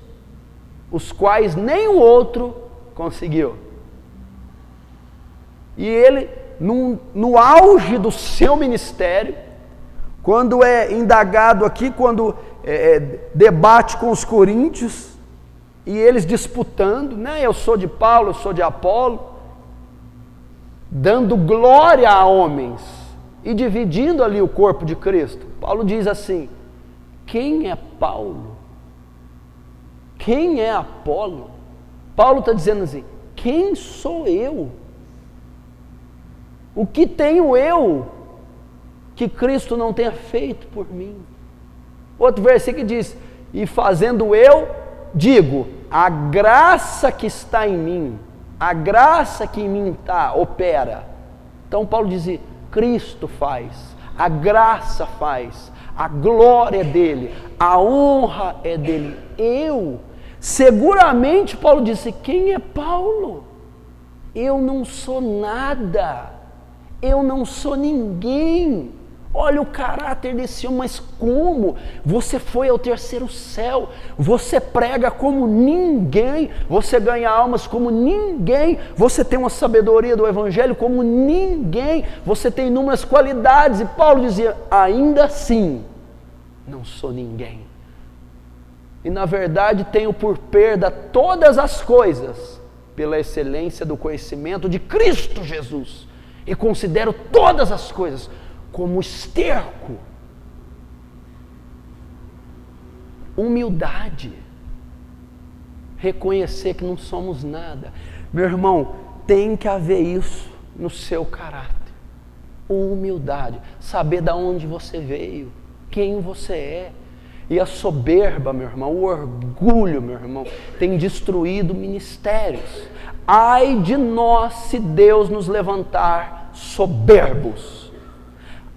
Speaker 1: os quais nem o outro conseguiu. E ele, no auge do seu ministério, quando é indagado aqui, quando debate com os coríntios, e eles disputando, né? Eu sou de Paulo, eu sou de Apolo, dando glória a homens e dividindo ali o corpo de Cristo. Paulo diz assim: quem é Paulo quem é Apolo? Paulo está dizendo assim, quem sou eu? O que tenho eu que Cristo não tenha feito por mim? Outro versículo diz, e fazendo eu, digo, a graça que está em mim, a graça que em mim está, opera. Então Paulo dizia, Cristo faz, a graça faz, a glória é dele, a honra é dele. Eu, seguramente Paulo disse, quem é Paulo? Eu não sou nada, eu não sou ninguém. Olha o caráter desse homem, mas como? Você foi ao terceiro céu, você prega como ninguém, você ganha almas como ninguém, você tem uma sabedoria do evangelho como ninguém, você tem inúmeras qualidades, e Paulo dizia, ainda assim, não sou ninguém. E na verdade tenho por perda todas as coisas, pela excelência do conhecimento de Cristo Jesus, e considero todas as coisas como esterco. Humildade, reconhecer que não somos nada. Meu irmão, tem que haver isso no seu caráter. Humildade, saber de onde você veio, quem você é. E a soberba, meu irmão, o orgulho, meu irmão, tem destruído ministérios. Ai de nós se Deus nos levantar soberbos.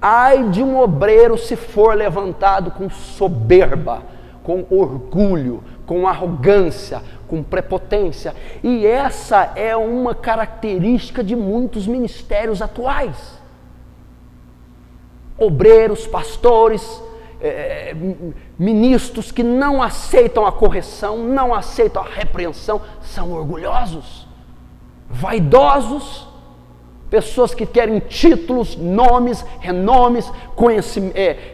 Speaker 1: Ai de um obreiro se for levantado com soberba, com orgulho, com arrogância, com prepotência. E essa é uma característica de muitos ministérios atuais. Obreiros, pastores, ministros que não aceitam a correção, não aceitam a repreensão, são orgulhosos, vaidosos, pessoas que querem títulos, nomes, renomes,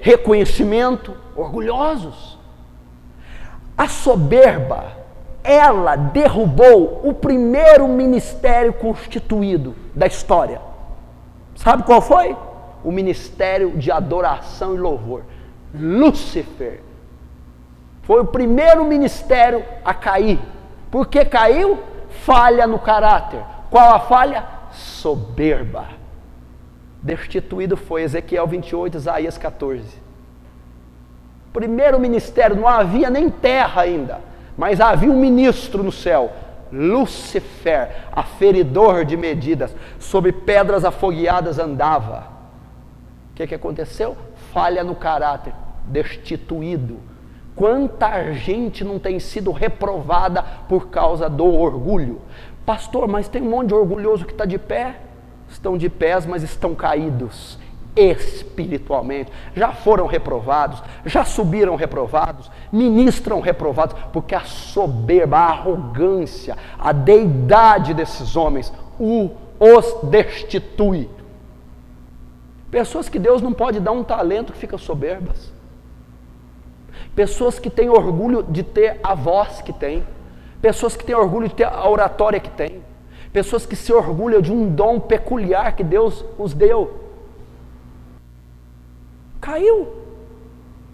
Speaker 1: reconhecimento, orgulhosos. A soberba, ela derrubou o primeiro ministério constituído da história. Sabe qual foi? O ministério de adoração e louvor. Lúcifer foi o primeiro ministério a cair. Por que caiu? Falha no caráter. Qual a falha? Soberba. Destituído foi Ezequiel 28, Isaías 14. Primeiro ministério, não havia nem terra ainda, mas havia um ministro no céu, Lúcifer, aferidor de medidas, sobre pedras afogueadas andava. O que aconteceu? Falha no caráter, destituído. Quanta gente não tem sido reprovada por causa do orgulho? Pastor, mas tem um monte de orgulhoso que está de pé. Estão de pés, mas estão caídos espiritualmente. Já foram reprovados, já subiram reprovados, ministram reprovados, porque a soberba, a arrogância, a deidade desses homens os destitui. Pessoas que Deus não pode dar um talento que ficam soberbas. Pessoas que têm orgulho de ter a voz que tem. Pessoas que têm orgulho de ter a oratória que tem. Pessoas que se orgulham de um dom peculiar que Deus os deu. Caiu.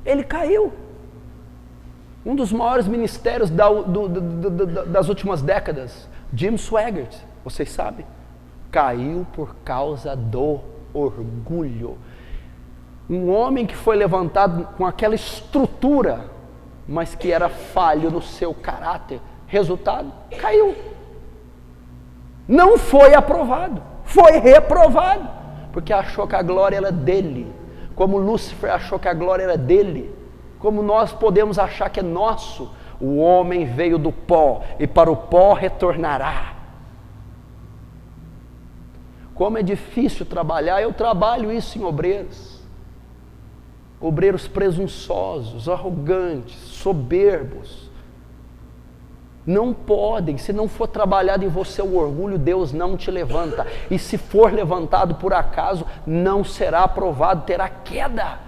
Speaker 1: Ele caiu. Um dos maiores ministérios das últimas décadas, Jim Swaggart, vocês sabem, caiu por causa do orgulho. Um homem que foi levantado com aquela estrutura, mas que era falho no seu caráter. Resultado, caiu. Não foi aprovado, foi reprovado, porque achou que a glória era dele, como Lúcifer achou que a glória era dele, como nós podemos achar que é nosso. O homem veio do pó e para o pó retornará. Como é difícil trabalhar, eu trabalho isso em obreiros. Obreiros presunçosos, arrogantes, soberbos. Não podem, se não for trabalhado em você o orgulho, Deus não te levanta. E se for levantado por acaso, não será aprovado, terá queda.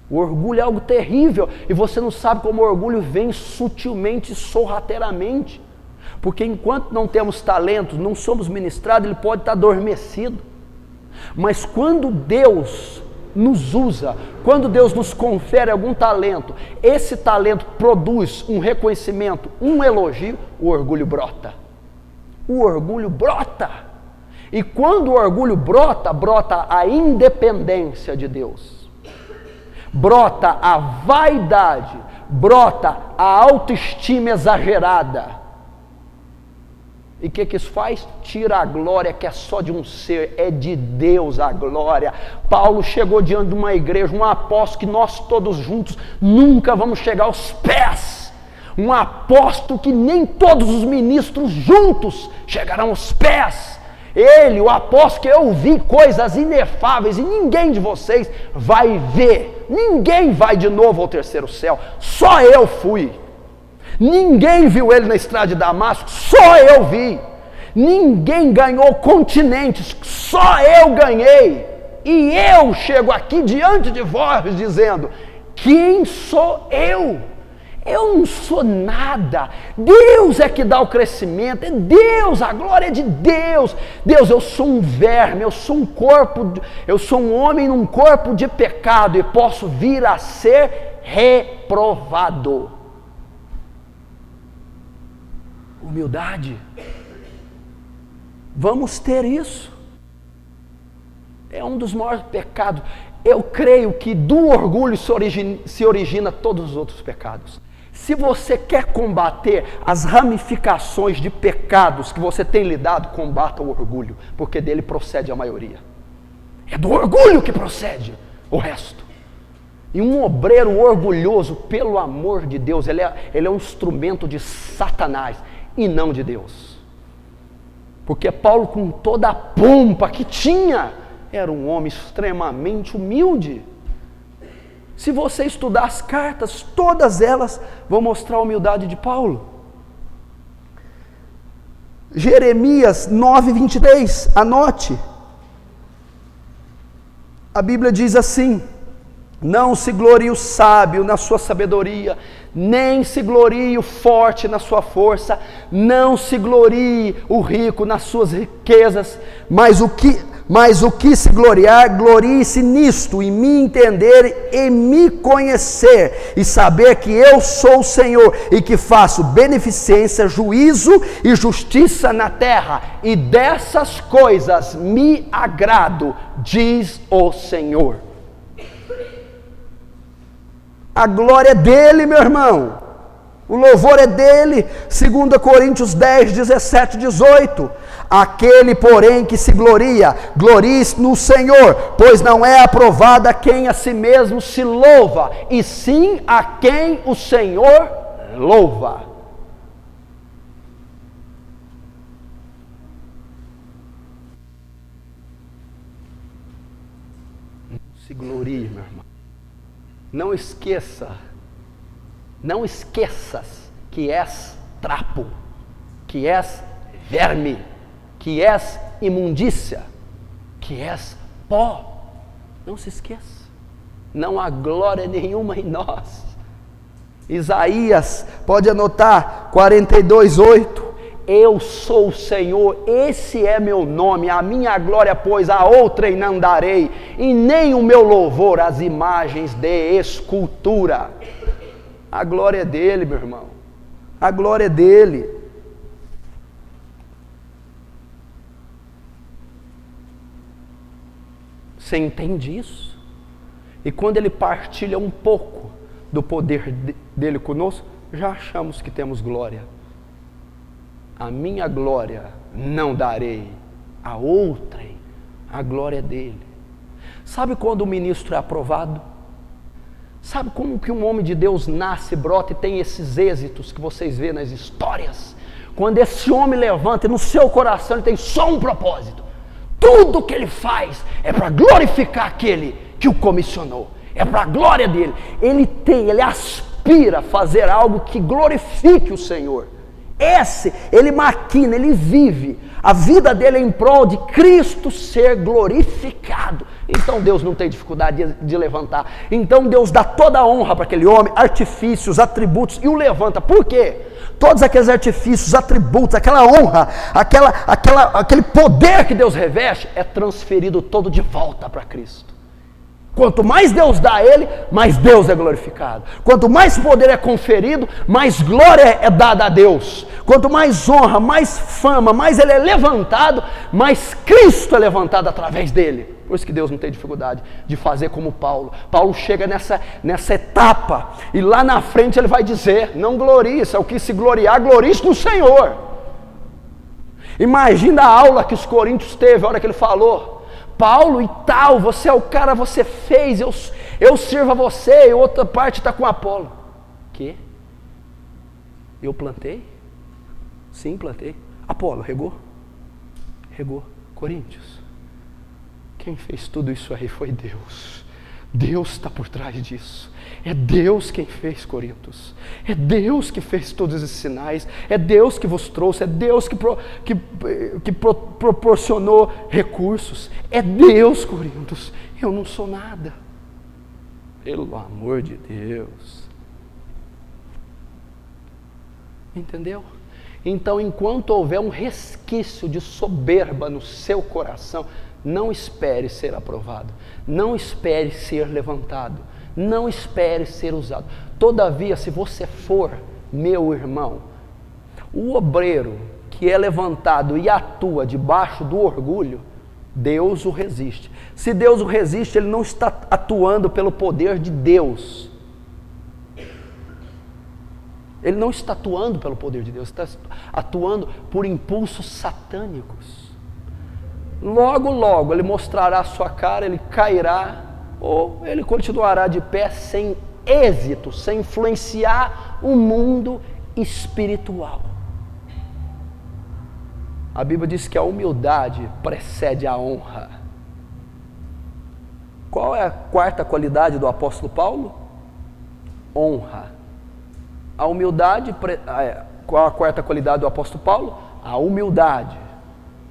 Speaker 1: O orgulho é algo terrível, e você não sabe como o orgulho vem sutilmente, sorrateiramente. Porque enquanto não temos talentos, não somos ministrados, ele pode estar adormecido. Mas quando Deus nos usa, quando Deus nos confere algum talento, esse talento produz um reconhecimento, um elogio, o orgulho brota. O orgulho brota. E quando o orgulho brota, brota a independência de Deus. Brota a vaidade, brota a autoestima exagerada. E o que isso faz? Tira a glória que é só de um ser, é de Deus a glória. Paulo chegou diante de uma igreja, um apóstolo que nós todos juntos nunca vamos chegar aos pés. Um apóstolo que nem todos os ministros juntos chegarão aos pés. Ele, o apóstolo que eu vi coisas inefáveis e ninguém de vocês vai ver. Ninguém vai de novo ao terceiro céu, só eu fui. Ninguém viu ele na estrada de Damasco, só eu vi. Ninguém ganhou continentes, só eu ganhei. E eu chego aqui diante de vós dizendo: quem sou eu? Eu não sou nada. Deus é que dá o crescimento, é Deus, a glória é de Deus. Deus, eu sou um verme, eu sou um corpo, eu sou um homem num corpo de pecado e posso vir a ser reprovado. Humildade. Vamos ter isso. É um dos maiores pecados. Eu creio que do orgulho se origina todos os outros pecados. Se você quer combater as ramificações de pecados que você tem lidado, combata o orgulho, porque dele procede a maioria. É do orgulho que procede o resto. E um obreiro orgulhoso, pelo amor de Deus, ele é um instrumento de Satanás e não de Deus. Porque Paulo, com toda a pompa que tinha, era um homem extremamente humilde. Se você estudar as cartas, todas elas vão mostrar a humildade de Paulo. Jeremias 9:23, anote. A Bíblia diz assim: não se glorie o sábio na sua sabedoria, nem se glorie o forte na sua força, não se glorie o rico nas suas riquezas, mas o que se gloriar, glorie-se nisto, em me entender e me conhecer, e saber que eu sou o Senhor, e que faço beneficência, juízo e justiça na terra, e dessas coisas me agrado, diz o Senhor. A glória é dele, meu irmão. O louvor é dele. 2 Coríntios 10, 17, 18. Aquele, porém, que se gloria, glorie-se no Senhor, pois não é aprovado a quem a si mesmo se louva, e sim a quem o Senhor louva. Não se glorie, meu irmão. Não esqueças que és trapo, que és verme, que és imundícia, que és pó. Não se esqueça. Não há glória nenhuma em nós. Isaías, pode anotar, 42:8. Eu sou o Senhor, esse é meu nome, a minha glória, pois a outrem não darei, e nem o meu louvor às imagens de escultura. A glória é dele, meu irmão. A glória é dele. Você entende isso? E quando ele partilha um pouco do poder dele conosco, já achamos que temos glória. A minha glória não darei, a outrem, a glória dele. Sabe quando o ministro é aprovado? Sabe como que um homem de Deus nasce, brota e tem esses êxitos que vocês vê nas histórias? Quando esse homem levanta e no seu coração ele tem só um propósito. Tudo que ele faz é para glorificar aquele que o comissionou. É para a glória dele. Ele aspira a fazer algo que glorifique o Senhor. Ele maquina, ele vive. A vida dele é em prol de Cristo ser glorificado. Então Deus não tem dificuldade de levantar. Então Deus dá toda a honra para aquele homem, artifícios, atributos, e o levanta. Por quê? Todos aqueles artifícios, atributos, aquela honra, aquele poder que Deus reveste, é transferido todo de volta para Cristo. Quanto mais Deus dá a ele, mais Deus é glorificado. Quanto mais poder é conferido, mais glória é dada a Deus. Quanto mais honra, mais fama, mais ele é levantado, mais Cristo é levantado através dele. Por isso que Deus não tem dificuldade de fazer como Paulo. Paulo chega nessa etapa e lá na frente ele vai dizer: não glorie, se é o que se gloriar, glorie-se no Senhor. Imagina a aula que os coríntios teve, a hora que ele falou: Paulo e tal, você é o cara, você fez, eu sirvo a você, e outra parte está com Apolo. Que? Eu plantei? Sim, plantei. Apolo, regou? Regou. Coríntios, quem fez tudo isso aí foi Deus. Deus está por trás disso. É Deus quem fez Corintos. É Deus que fez todos esses sinais. É Deus que vos trouxe. É Deus que proporcionou recursos. É Deus, Corintos. Eu não sou nada. Pelo amor de Deus. Entendeu? Então, enquanto houver um resquício de soberba no seu coração, não espere ser aprovado. Não espere ser levantado. Não espere ser usado. Todavia, se você for, meu irmão, o obreiro que é levantado e atua debaixo do orgulho, Deus o resiste. Se Deus o resiste, ele não está atuando pelo poder de Deus. Ele não está atuando pelo poder de Deus, está atuando por impulsos satânicos. Logo, logo, ele mostrará a sua cara, ele cairá, ou ele continuará de pé sem êxito, sem influenciar o mundo espiritual. A Bíblia diz que a humildade precede a honra. Qual é a quarta qualidade do apóstolo Paulo? Honra. A humildade, qual a quarta qualidade do apóstolo Paulo? A humildade.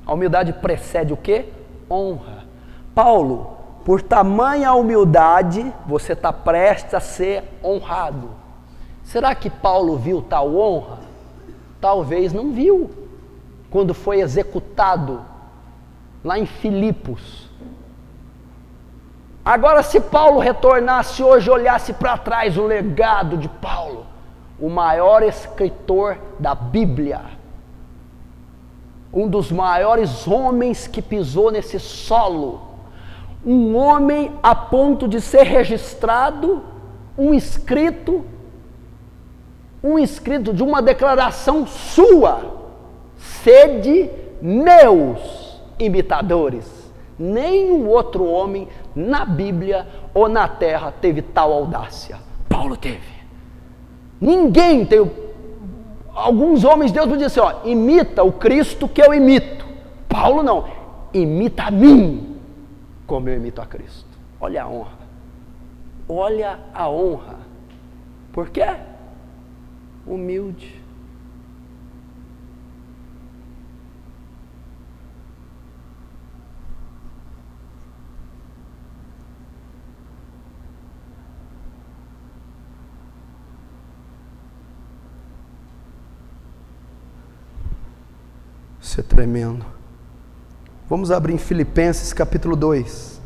Speaker 1: A humildade precede o quê? Honra. Paulo, por tamanha humildade, você está prestes a ser honrado. Será que Paulo viu tal honra? Talvez não viu, quando foi executado lá em Filipos. Agora, se Paulo retornasse hoje, olhasse para trás o legado de Paulo, o maior escritor da Bíblia, um dos maiores homens que pisou nesse solo, um homem a ponto de ser registrado, um escrito de uma declaração sua: sede meus imitadores. Nenhum outro homem na Bíblia ou na terra teve tal audácia. Paulo teve. Ninguém tem. Alguns homens de Deus me dizem assim: ó, imita o Cristo que eu imito. Paulo não, imita a mim como eu imito a Cristo. Olha a honra. Olha a honra. Por quê? Humilde. Isso é tremendo. Vamos abrir em Filipenses capítulo 2.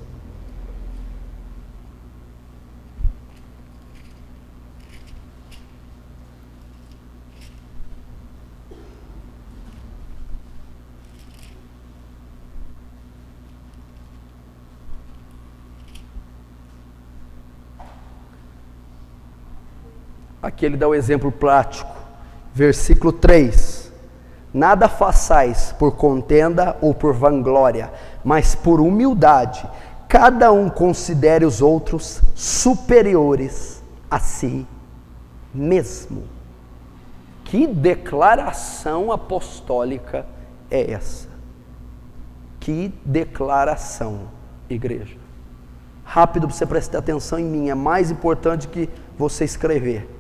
Speaker 1: Aqui ele dá o exemplo prático. Versículo 3. Nada façais por contenda ou por vanglória, mas por humildade, cada um considere os outros superiores a si mesmo. Que declaração apostólica é essa? Que declaração, igreja. Rápido para você prestar atenção em mim, é mais importante que você escrever.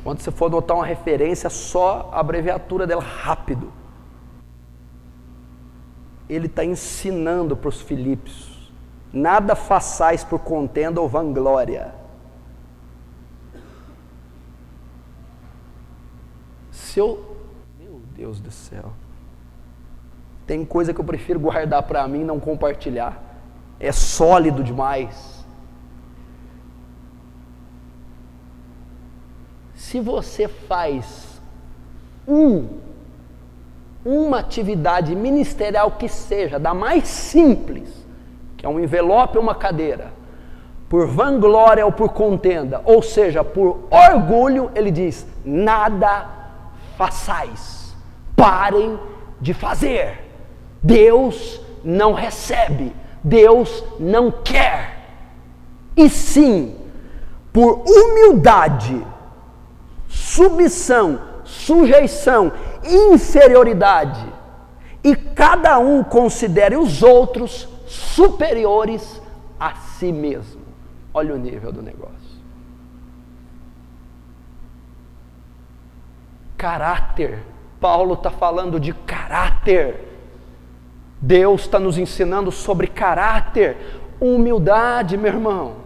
Speaker 1: Quando você for adotar uma referência, só a abreviatura dela, rápido. Ele está ensinando para os filípios: nada façais por contenda ou vanglória. Meu Deus do céu. Tem coisa que eu prefiro guardar para mim e não compartilhar. é sólido demais. Se você faz uma atividade ministerial que seja, da mais simples, que é um envelope ou uma cadeira, por vanglória ou por contenda, ou seja, por orgulho, ele diz: nada façais, parem de fazer. Deus não recebe, Deus não quer. E sim, por humildade, submissão, sujeição, inferioridade, e cada um considere os outros superiores a si mesmo. Olha o nível do negócio. Caráter. Paulo está falando de caráter. Deus está nos ensinando sobre caráter, humildade, meu irmão.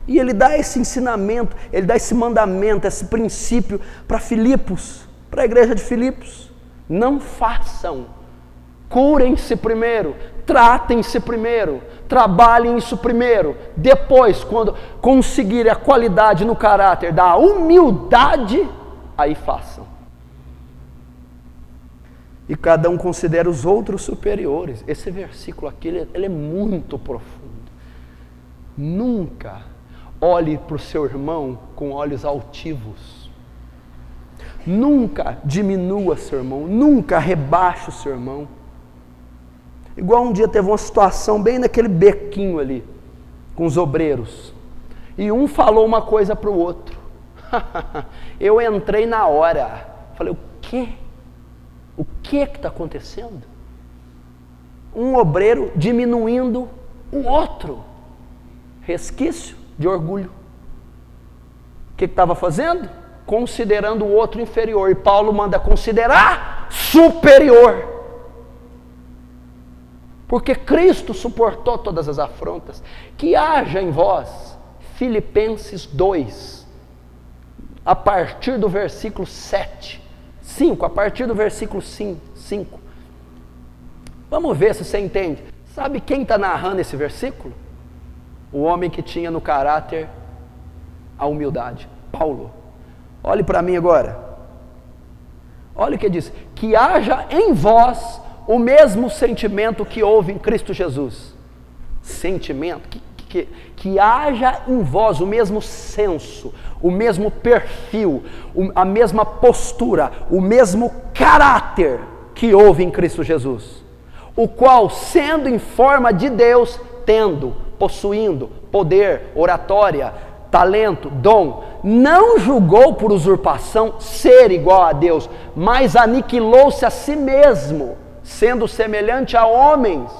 Speaker 1: E ele dá esse ensinamento, ele dá esse mandamento, esse princípio para Filipos, para a igreja de Filipos. Não façam, curem-se primeiro, tratem-se primeiro, trabalhem isso primeiro, depois, quando conseguirem a qualidade no caráter da humildade, aí façam. E cada um considera os outros superiores. Esse versículo aqui, ele é muito profundo. Nunca olhe para o seu irmão com olhos altivos. Nunca diminua seu irmão, nunca rebaixe o seu irmão. Igual um dia teve uma situação bem naquele bequinho ali, com os obreiros. E um falou uma coisa para o outro. Eu entrei na hora. Falei, o quê? O que está acontecendo? Um obreiro diminuindo o outro. Resquício de orgulho. O que estava fazendo? Considerando o outro inferior. E Paulo manda considerar superior. Porque Cristo suportou todas as afrontas. Que haja em vós, Filipenses 2, a partir do versículo 5, a partir do versículo 5. Vamos ver se você entende. Sabe quem está narrando esse versículo? O homem que tinha no caráter a humildade, Paulo. Olhe para mim agora. Olha o que diz: que haja em vós o mesmo sentimento que houve em Cristo Jesus. Sentimento, que haja em vós o mesmo senso, o mesmo perfil, a mesma postura, o mesmo caráter que houve em Cristo Jesus, o qual, sendo em forma de Deus, possuindo poder, oratória, talento, dom, não julgou por usurpação ser igual a Deus, mas aniquilou-se a si mesmo, sendo semelhante a homens.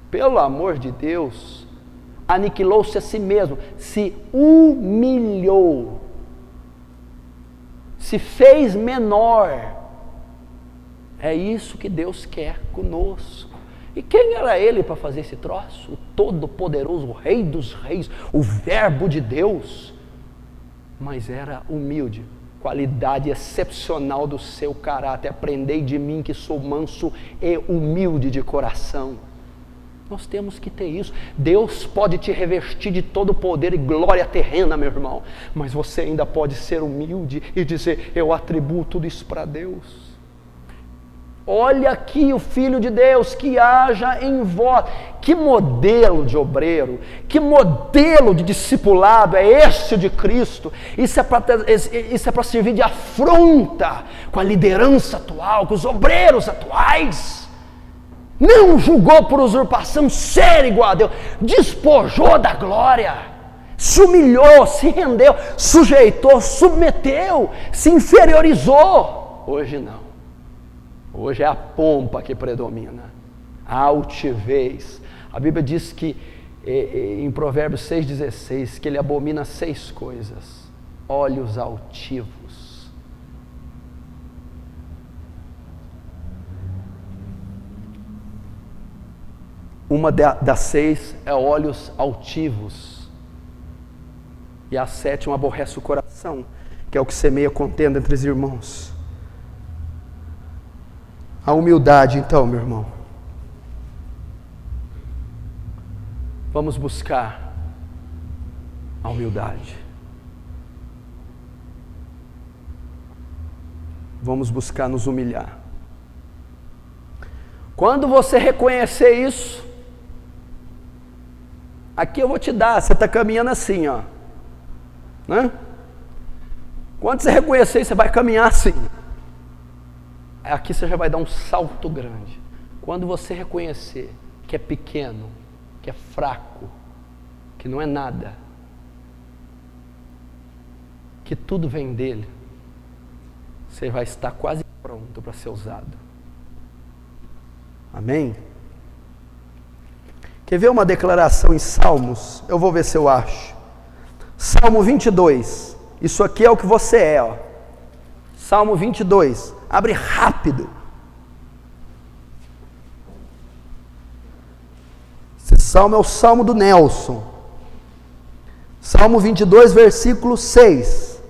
Speaker 1: Pelo amor de Deus, aniquilou-se a si mesmo, se humilhou, se fez menor. É isso que Deus quer conosco. E quem era ele para fazer esse troço? O Todo-Poderoso, o Rei dos Reis, o Verbo de Deus. Mas era humilde, qualidade excepcional do seu caráter. Aprendei de mim que sou manso e humilde de coração. Nós temos que ter isso. Deus pode te revestir de todo poder e glória terrena, meu irmão, mas você ainda pode ser humilde e dizer: eu atribuo tudo isso para Deus. Olha aqui o Filho de Deus, que haja em vós. Que modelo de obreiro, que modelo de discipulado é este de Cristo? Isso é para servir de afronta com a liderança atual, com os obreiros atuais. Não julgou por usurpação ser igual a Deus, despojou da glória, se humilhou, se rendeu, sujeitou, submeteu, se inferiorizou. Hoje não. Hoje é a pompa que predomina, a altivez. A Bíblia diz que, em Provérbios 6,16, que ele abomina 6 coisas: olhos altivos. Uma das 6 é olhos altivos. E a 7ª aborrece o coração, que é o que semeia contenda entre os irmãos. A humildade, então, meu irmão. Vamos buscar a humildade. Vamos buscar nos humilhar. Quando você reconhecer isso, aqui eu vou te dar, você está caminhando assim, ó. Né? Quando você reconhecer, você vai caminhar assim. Aqui você já vai dar um salto grande. Quando você reconhecer que é pequeno, que é fraco, que não é nada, que tudo vem dele, você vai estar quase pronto para ser usado. Amém? Quer ver uma declaração em Salmos? Eu vou ver se eu acho. Salmo 22. Isso aqui é o que você é, ó. Salmo 22. Abre rápido. Esse salmo é o salmo do Nelson. Salmo 22, versículo 6.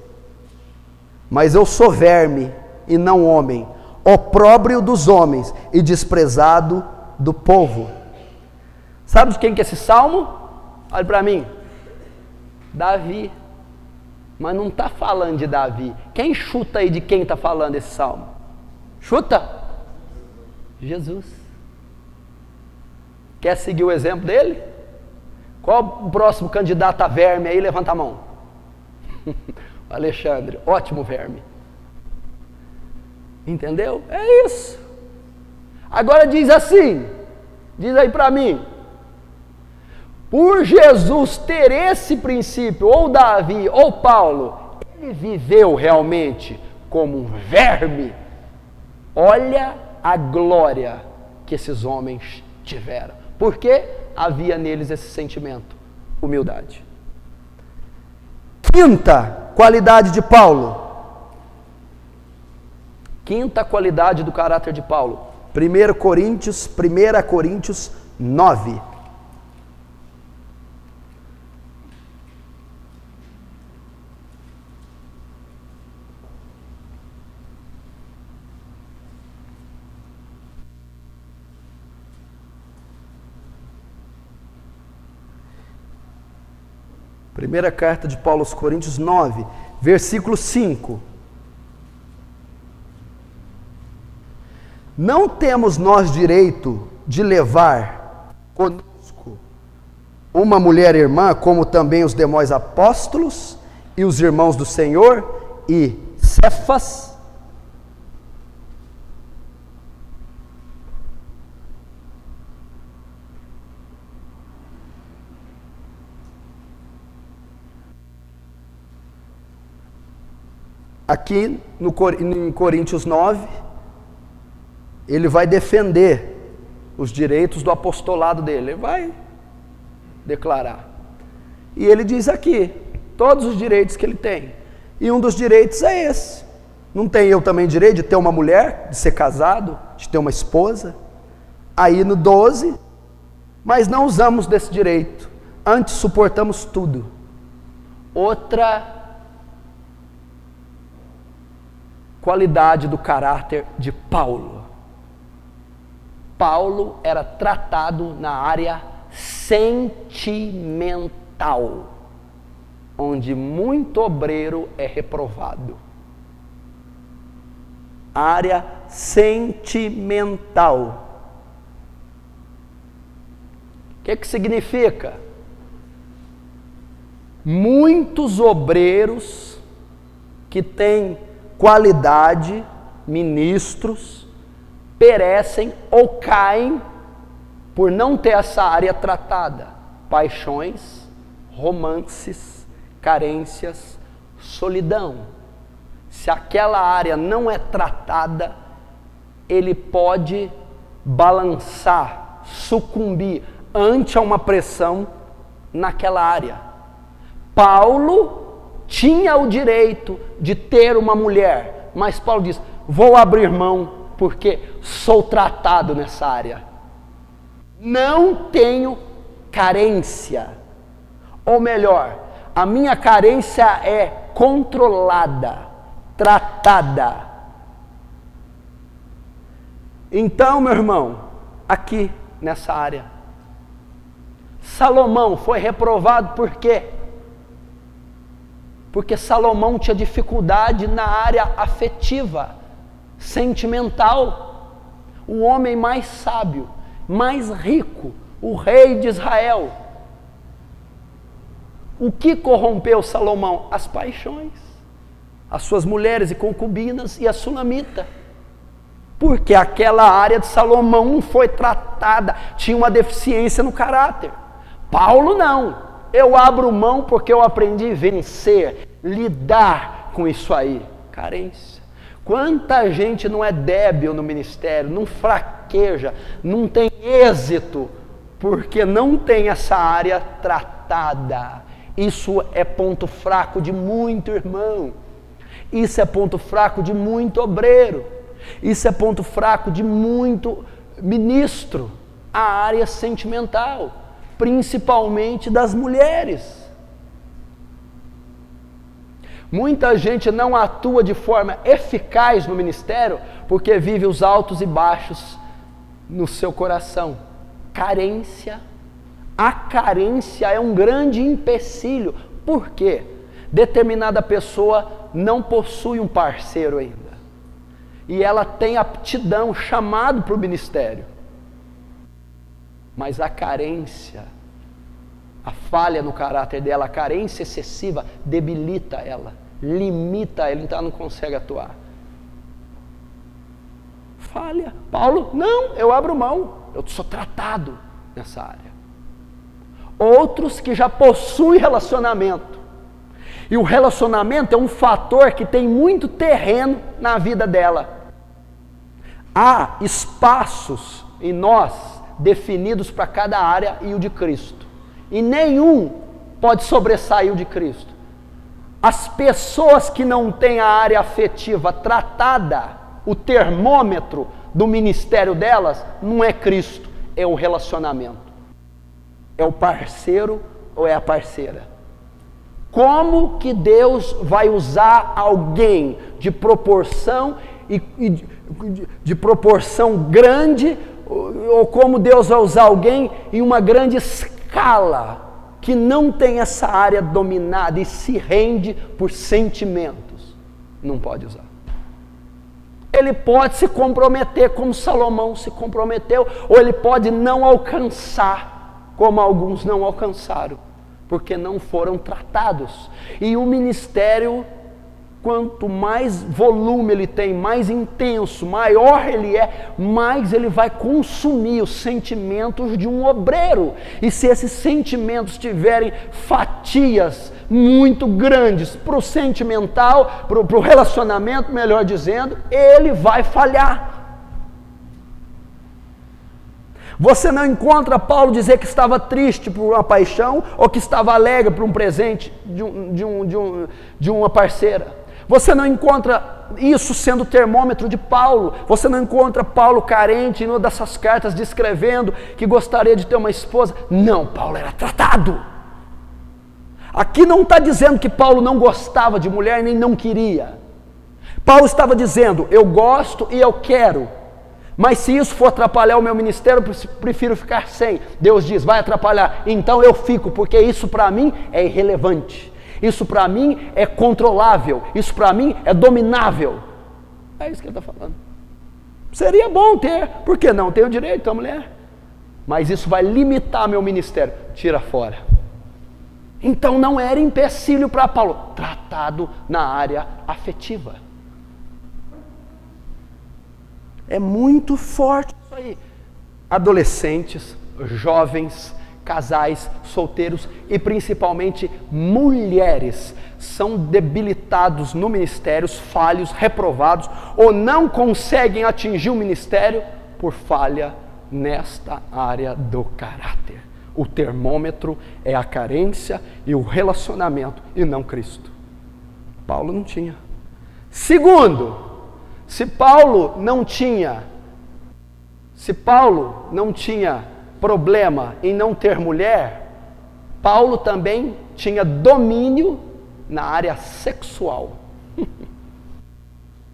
Speaker 1: Mas eu sou verme e não homem, opróbrio dos homens e desprezado do povo. Sabe de quem que é esse salmo? Olha para mim. Davi. Mas não está falando de Davi. Quem chuta aí de quem está falando esse salmo? Chuta? Jesus. Quer seguir o exemplo dele? Qual o próximo candidato a verme aí? Levanta a mão. Alexandre, ótimo verme. Entendeu? É isso. Agora diz assim, diz aí para mim. Por Jesus ter esse princípio, ou Davi, ou Paulo, ele viveu realmente como um verme. Olha a glória que esses homens tiveram. Porque havia neles esse sentimento, humildade. Quinta qualidade de Paulo. Quinta qualidade do caráter de Paulo. 1 Coríntios 9. Primeira carta de Paulo aos Coríntios 9, versículo 5. Não temos nós direito de levar conosco uma mulher irmã, como também os demais apóstolos e os irmãos do Senhor e Cefas? Aqui em Coríntios 9, ele vai defender os direitos do apostolado dele, ele vai declarar. E ele diz aqui, todos os direitos que ele tem. E um dos direitos é esse. Não tem eu também direito de ter uma mulher, de ser casado, de ter uma esposa? Aí no 12, mas não usamos desse direito, antes suportamos tudo. Outra qualidade do caráter de Paulo. Paulo era tratado na área sentimental, onde muito obreiro é reprovado. Área sentimental. O que significa? Muitos obreiros que têm qualidade, ministros, perecem ou caem por não ter essa área tratada. Paixões, romances, carências, solidão. Se aquela área não é tratada, ele pode balançar, sucumbir ante a uma pressão naquela área. Paulo tinha o direito de ter uma mulher, mas Paulo diz, vou abrir mão porque sou tratado nessa área. Não tenho carência, ou melhor, a minha carência é controlada, tratada. Então, meu irmão, aqui nessa área, Salomão foi reprovado por quê? Porque Salomão tinha dificuldade na área afetiva, sentimental. O homem mais sábio, mais rico, o rei de Israel. O que corrompeu Salomão? As paixões, as suas mulheres e concubinas e a sunamita. Porque aquela área de Salomão não foi tratada, tinha uma deficiência no caráter. Paulo não. Eu abro mão porque eu aprendi a vencer, lidar com isso aí. Carência. Quanta gente não é débil no ministério, não fraqueja, não tem êxito, porque não tem essa área tratada. Isso é ponto fraco de muito irmão. Isso é ponto fraco de muito obreiro. Isso é ponto fraco de muito ministro. A área sentimental, principalmente das mulheres. Muita gente não atua de forma eficaz no ministério porque vive os altos e baixos no seu coração. Carência. A carência é um grande empecilho. Por quê? Determinada pessoa não possui um parceiro ainda. E ela tem aptidão, chamado para o ministério. Mas a carência, a falha no caráter dela, a carência excessiva, debilita ela, limita ela, então ela não consegue atuar. Falha. Paulo, não, eu abro mão, eu sou tratado nessa área. Outros que já possuem relacionamento. E o relacionamento é um fator que tem muito terreno na vida dela. Há espaços em nós definidos para cada área e o de Cristo. E nenhum pode sobressair o de Cristo. As pessoas que não têm a área afetiva tratada, o termômetro do ministério delas, não é Cristo, é o relacionamento. É o parceiro ou é a parceira? Como que Deus vai usar alguém de proporção de proporção grande, ou como Deus vai usar alguém em uma grande escala, que não tem essa área dominada e se rende por sentimentos? Não pode usar. Ele pode se comprometer como Salomão se comprometeu, ou ele pode não alcançar, como alguns não alcançaram, porque não foram tratados. E o ministério, quanto mais volume ele tem, mais intenso, maior ele é, mais ele vai consumir os sentimentos de um obreiro. E se esses sentimentos tiverem fatias muito grandes para o sentimental, para o relacionamento, melhor dizendo, ele vai falhar. Você não encontra Paulo dizer que estava triste por uma paixão ou que estava alegre por um presente de uma parceira. Você não encontra isso sendo o termômetro de Paulo. Você não encontra Paulo carente em uma dessas cartas descrevendo que gostaria de ter uma esposa. Não, Paulo era tratado. Aqui não está dizendo que Paulo não gostava de mulher nem não queria. Paulo estava dizendo, eu gosto e eu quero. Mas se isso for atrapalhar o meu ministério, eu prefiro ficar sem. Deus diz, vai atrapalhar. Então eu fico, porque isso para mim é irrelevante. Isso para mim é controlável. Isso para mim é dominável. É isso que ele está falando. Seria bom ter. Por que não? Tenho direito a mulher. Mas isso vai limitar meu ministério. Tira fora. Então não era empecilho para Paulo. Tratado na área afetiva. É muito forte isso aí. Adolescentes, jovens, casais, solteiros e principalmente mulheres são debilitados no ministério, falhos, reprovados ou não conseguem atingir o ministério por falha nesta área do caráter. O termômetro é a carência e o relacionamento e não Cristo. Paulo não tinha. Segundo, se Paulo não tinha problema em não ter mulher, Paulo também tinha domínio na área sexual,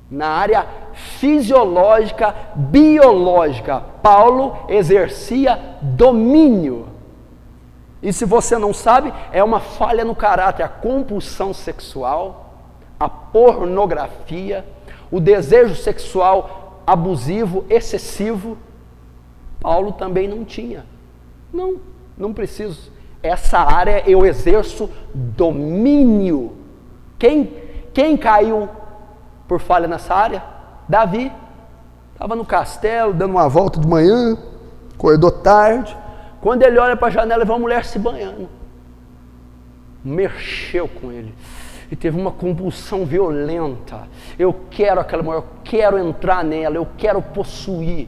Speaker 1: na área fisiológica, biológica. Paulo exercia domínio. E se você não sabe, é uma falha no caráter, a compulsão sexual, a pornografia, o desejo sexual abusivo, excessivo. Paulo também não tinha. Não preciso. Essa área eu exerço domínio. Quem caiu por falha nessa área? Davi. Estava no castelo, dando uma volta de manhã, acordou tarde. Quando ele olha para a janela, ele vê uma mulher se banhando. Mexeu com ele. E teve uma compulsão violenta. Eu quero aquela mulher, eu quero entrar nela, eu quero possuir.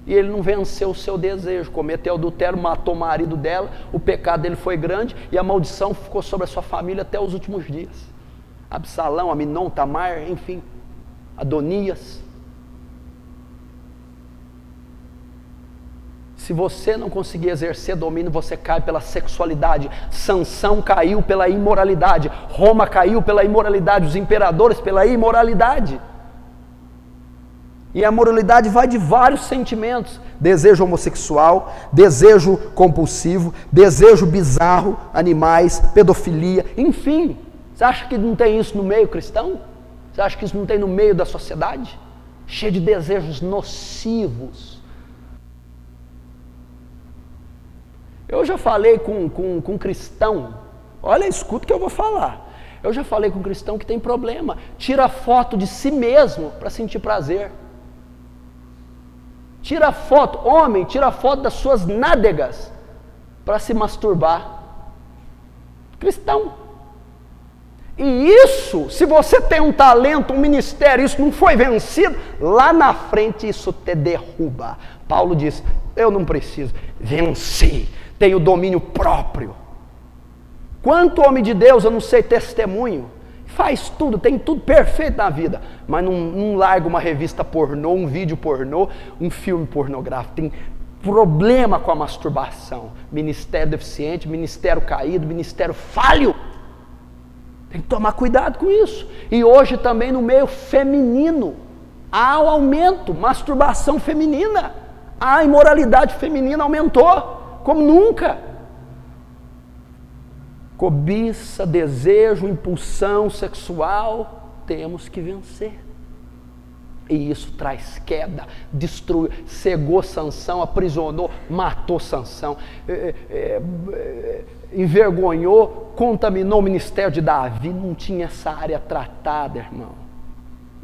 Speaker 1: E ele não venceu o seu desejo, cometeu adultério, matou o marido dela, o pecado dele foi grande e a maldição ficou sobre a sua família até os últimos dias. Absalão, Aminon, Tamar, enfim, Adonias. Se você não conseguir exercer domínio, você cai pela sexualidade. Sansão caiu pela imoralidade. Roma caiu pela imoralidade. Os imperadores pela imoralidade. E a moralidade vai de vários sentimentos. Desejo homossexual, desejo compulsivo, desejo bizarro, animais, pedofilia, enfim. Você acha que não tem isso no meio cristão? Você acha que isso não tem no meio da sociedade? Cheio de desejos nocivos. Eu já falei com cristão, olha, escuta o que eu vou falar. Eu já falei com cristão que tem problema, tira foto de si mesmo para sentir prazer. Tira foto, homem, tira foto das suas nádegas para se masturbar. Cristão. E isso, se você tem um talento, um ministério, isso não foi vencido, lá na frente isso te derruba. Paulo diz, eu não preciso, venci, tenho domínio próprio. Quanto homem de Deus, eu não sei testemunho, faz tudo, tem tudo perfeito na vida, mas não larga uma revista pornô, um vídeo pornô, um filme pornográfico, tem problema com a masturbação, ministério deficiente, ministério caído, ministério falho. Tem que tomar cuidado com isso. E hoje também no meio feminino, há um aumento, masturbação feminina, a imoralidade feminina aumentou, como nunca. Cobiça, desejo, impulsão sexual, temos que vencer. E isso traz queda, destruiu, cegou Sansão, aprisionou, matou Sansão, envergonhou, contaminou o ministério de Davi, não tinha essa área tratada, irmão.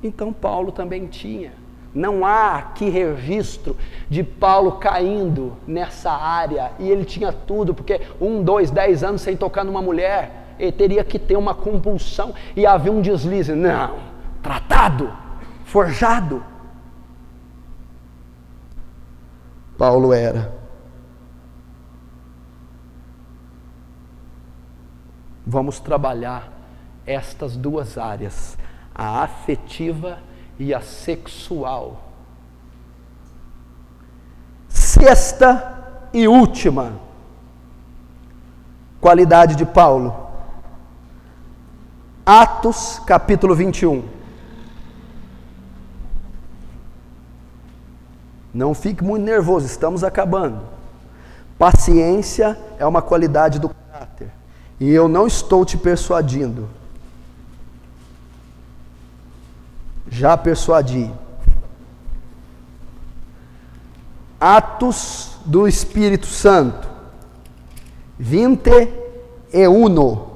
Speaker 1: Então Paulo também tinha. Não há aqui registro de Paulo caindo nessa área, e ele tinha tudo, porque 1, 2, 10 anos sem tocar numa mulher, ele teria que ter uma compulsão, e havia um deslize. Não, tratado, forjado. Paulo era. Vamos trabalhar estas duas áreas, a afetiva e a sexual. Sexta e última qualidade de Paulo. Atos capítulo 21. Não fique muito nervoso, estamos acabando. Paciência é uma qualidade do caráter. E eu não estou te persuadindo. Já persuadi. Atos do Espírito Santo. 21.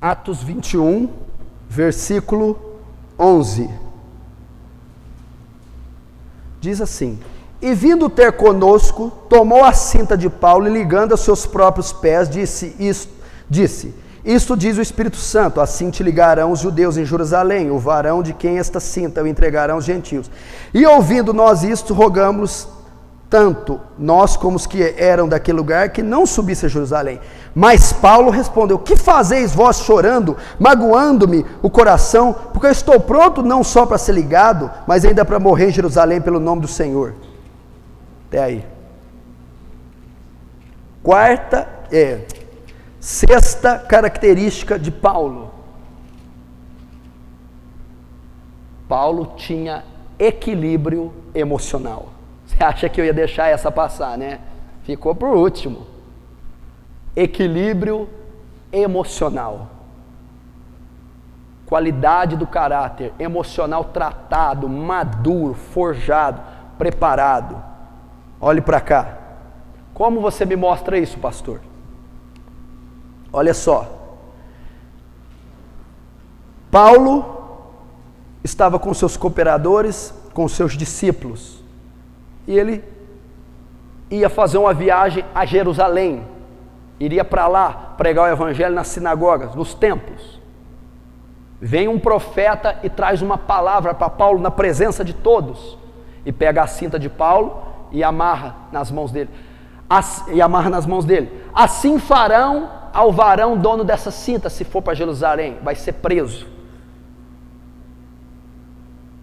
Speaker 1: Atos 21, versículo 11. Diz assim: e vindo ter conosco, tomou a cinta de Paulo e ligando aos seus próprios pés, disse, isto diz o Espírito Santo, assim te ligarão os judeus em Jerusalém, o varão de quem esta cinta o entregarão os gentios. E ouvindo nós isto, rogamos tanto nós como os que eram daquele lugar, que não subisse a Jerusalém. Mas Paulo respondeu: que fazeis vós chorando, magoando-me o coração, porque eu estou pronto não só para ser ligado, mas ainda para morrer em Jerusalém pelo nome do Senhor. Até aí. Sexta característica de Paulo. Paulo tinha equilíbrio emocional. Você acha que eu ia deixar essa passar, né? Ficou por último. Equilíbrio emocional. Qualidade do caráter emocional tratado, maduro, forjado, preparado. Olhe para cá. Como você me mostra isso, pastor? Olha só. Paulo estava com seus cooperadores, com seus discípulos, e ele ia fazer uma viagem a Jerusalém, iria para lá pregar o evangelho nas sinagogas, nos templos. Vem um profeta e traz uma palavra para Paulo na presença de todos, e pega a cinta de Paulo e amarra nas mãos dele. Assim farão ao varão dono dessa cinta, se for para Jerusalém, vai ser preso.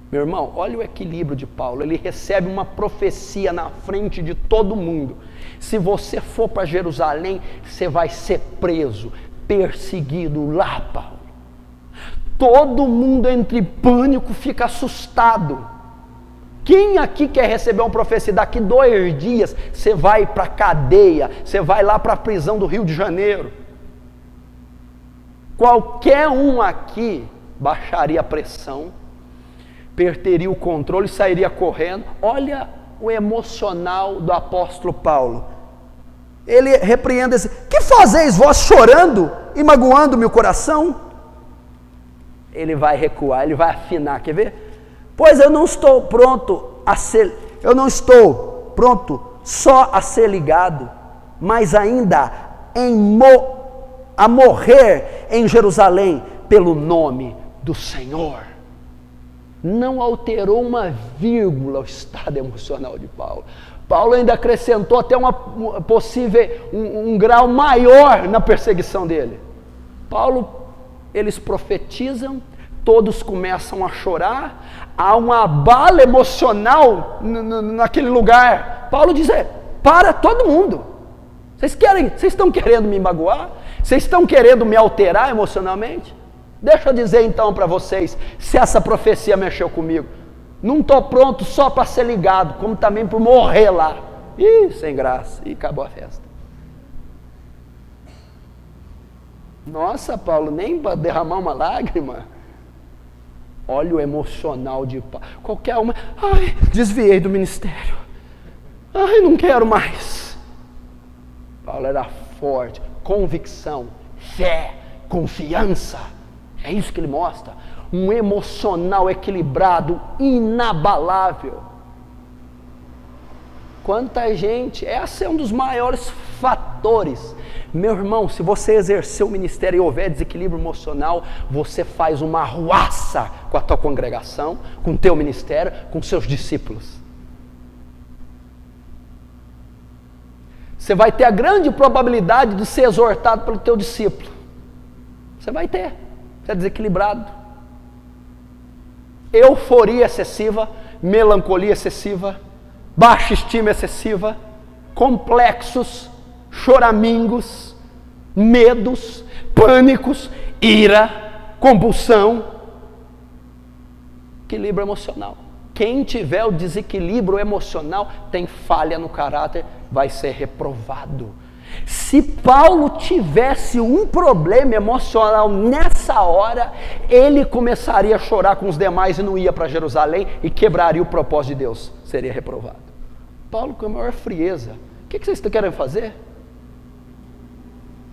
Speaker 1: Meu irmão, olha o equilíbrio de Paulo. Ele recebe uma profecia na frente de todo mundo. Se você for para Jerusalém, você vai ser preso, perseguido lá, Paulo. Todo mundo entra em pânico, fica assustado. Quem aqui quer receber uma profecia? Daqui 2 dias você vai para a cadeia, você vai lá para a prisão do Rio de Janeiro. Qualquer um aqui baixaria a pressão, perderia o controle, sairia correndo. Olha o emocional do apóstolo Paulo. Ele repreende assim: que fazeis vós chorando e magoando meu coração? Ele vai recuar, ele vai afinar, quer ver? Pois eu não estou pronto só a ser ligado, mas ainda a morrer em Jerusalém pelo nome do Senhor. Não alterou uma vírgula o estado emocional de Paulo. Paulo ainda acrescentou até um grau maior na perseguição dele. Paulo, eles profetizam, todos começam a chorar, há uma abala emocional naquele lugar. Paulo diz: para todo mundo, vocês estão querendo me magoar? Vocês estão querendo me alterar emocionalmente? Deixa eu dizer então para vocês, se essa profecia mexeu comigo, não estou pronto só para ser ligado, como também por morrer lá. Ih, sem graça, e acabou a festa. Nossa, Paulo, nem para derramar uma lágrima. Olha o emocional de Paulo. Qualquer uma, desviei do ministério. Não quero mais. Paulo era forte, convicção, fé, confiança. É isso que ele mostra, um emocional equilibrado, inabalável. Quanta gente, esse é um dos maiores fatores. Meu irmão, se você exercer o ministério e houver desequilíbrio emocional, você faz uma arruaça com a tua congregação, com o teu ministério, com seus discípulos. Você vai ter a grande probabilidade de ser exortado pelo teu discípulo. Você vai ter. Você é desequilibrado. Euforia excessiva, melancolia excessiva, baixa estima excessiva, complexos, choramingos, medos, pânicos, ira, compulsão, equilíbrio emocional. Quem tiver o desequilíbrio emocional tem falha no caráter, vai ser reprovado. Se Paulo tivesse um problema emocional nessa hora, ele começaria a chorar com os demais e não ia para Jerusalém e quebraria o propósito de Deus, seria reprovado. Paulo, com a maior frieza: o que vocês estão querendo fazer?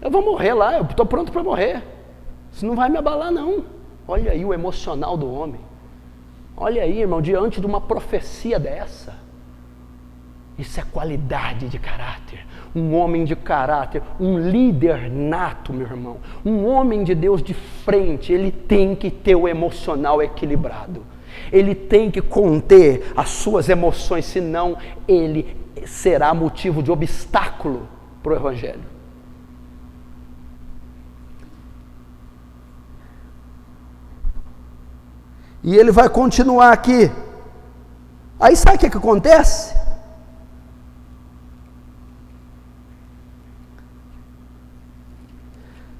Speaker 1: Eu vou morrer lá, eu estou pronto para morrer, isso não vai me abalar não. Olha aí o emocional do homem. Olha aí, irmão, diante de uma profecia dessa, isso é qualidade de caráter. Um homem de caráter, um líder nato, meu irmão, um homem de Deus de frente, ele tem que ter o emocional equilibrado, ele tem que conter as suas emoções, senão ele será motivo de obstáculo para o evangelho. E ele vai continuar aqui. Aí sabe o que acontece?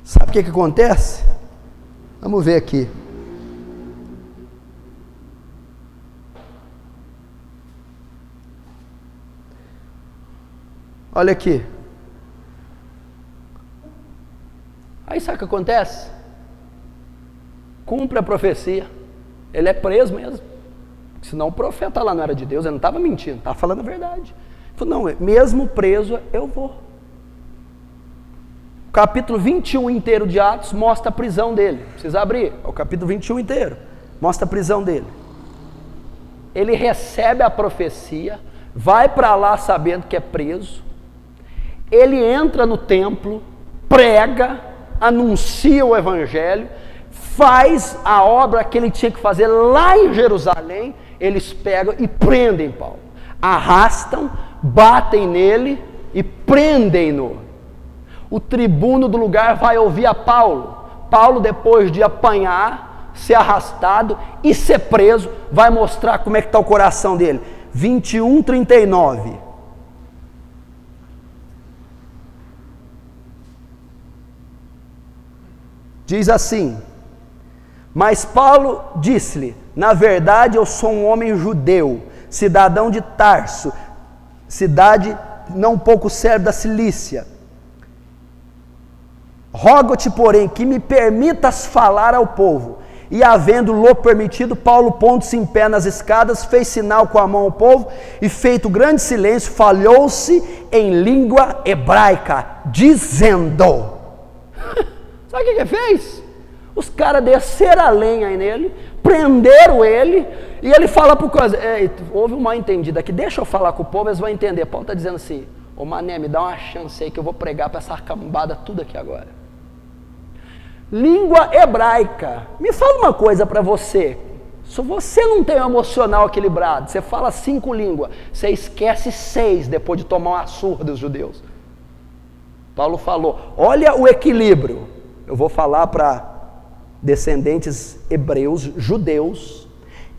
Speaker 1: Sabe o que acontece? Vamos ver aqui. Olha aqui. Aí sabe o que acontece? Cumpre a profecia. Ele é preso mesmo. Senão o profeta lá não era de Deus, ele não estava mentindo, estava falando a verdade. Ele falou, não, mesmo preso, eu vou. O capítulo 21 inteiro de Atos mostra a prisão dele. Precisa abrir, é o capítulo 21 inteiro. Mostra a prisão dele. Ele recebe a profecia, vai para lá sabendo que é preso. Ele entra no templo, prega, anuncia o evangelho, faz a obra que ele tinha que fazer lá em Jerusalém. Eles pegam e prendem Paulo, arrastam, batem nele e prendem-no. O tribuno do lugar vai ouvir a Paulo. Paulo, depois de apanhar, ser arrastado e ser preso, vai mostrar como é que está o coração dele. 21:39. Diz assim: mas Paulo disse-lhe, na verdade eu sou um homem judeu, cidadão de Tarso, cidade não pouco célebre da Cilícia. Rogo-te, porém, que me permitas falar ao povo. E havendo-lhe permitido, Paulo, pondo-se em pé nas escadas, fez sinal com a mão ao povo, e feito grande silêncio, falhou-se em língua hebraica, dizendo... Sabe o que ele fez? Os caras desceram a lenha nele, prenderam ele, e ele fala por coisa, houve um mal entendido aqui, deixa eu falar com o povo, eles vão entender. Paulo está dizendo assim, ô mané, me dá uma chance aí que eu vou pregar para essa cambada tudo aqui agora. Língua hebraica. Me fala uma coisa para você, se você não tem um emocional equilibrado, você fala 5 línguas, você esquece 6 depois de tomar uma surra dos judeus. Paulo falou, olha o equilíbrio, eu vou falar para descendentes hebreus, judeus,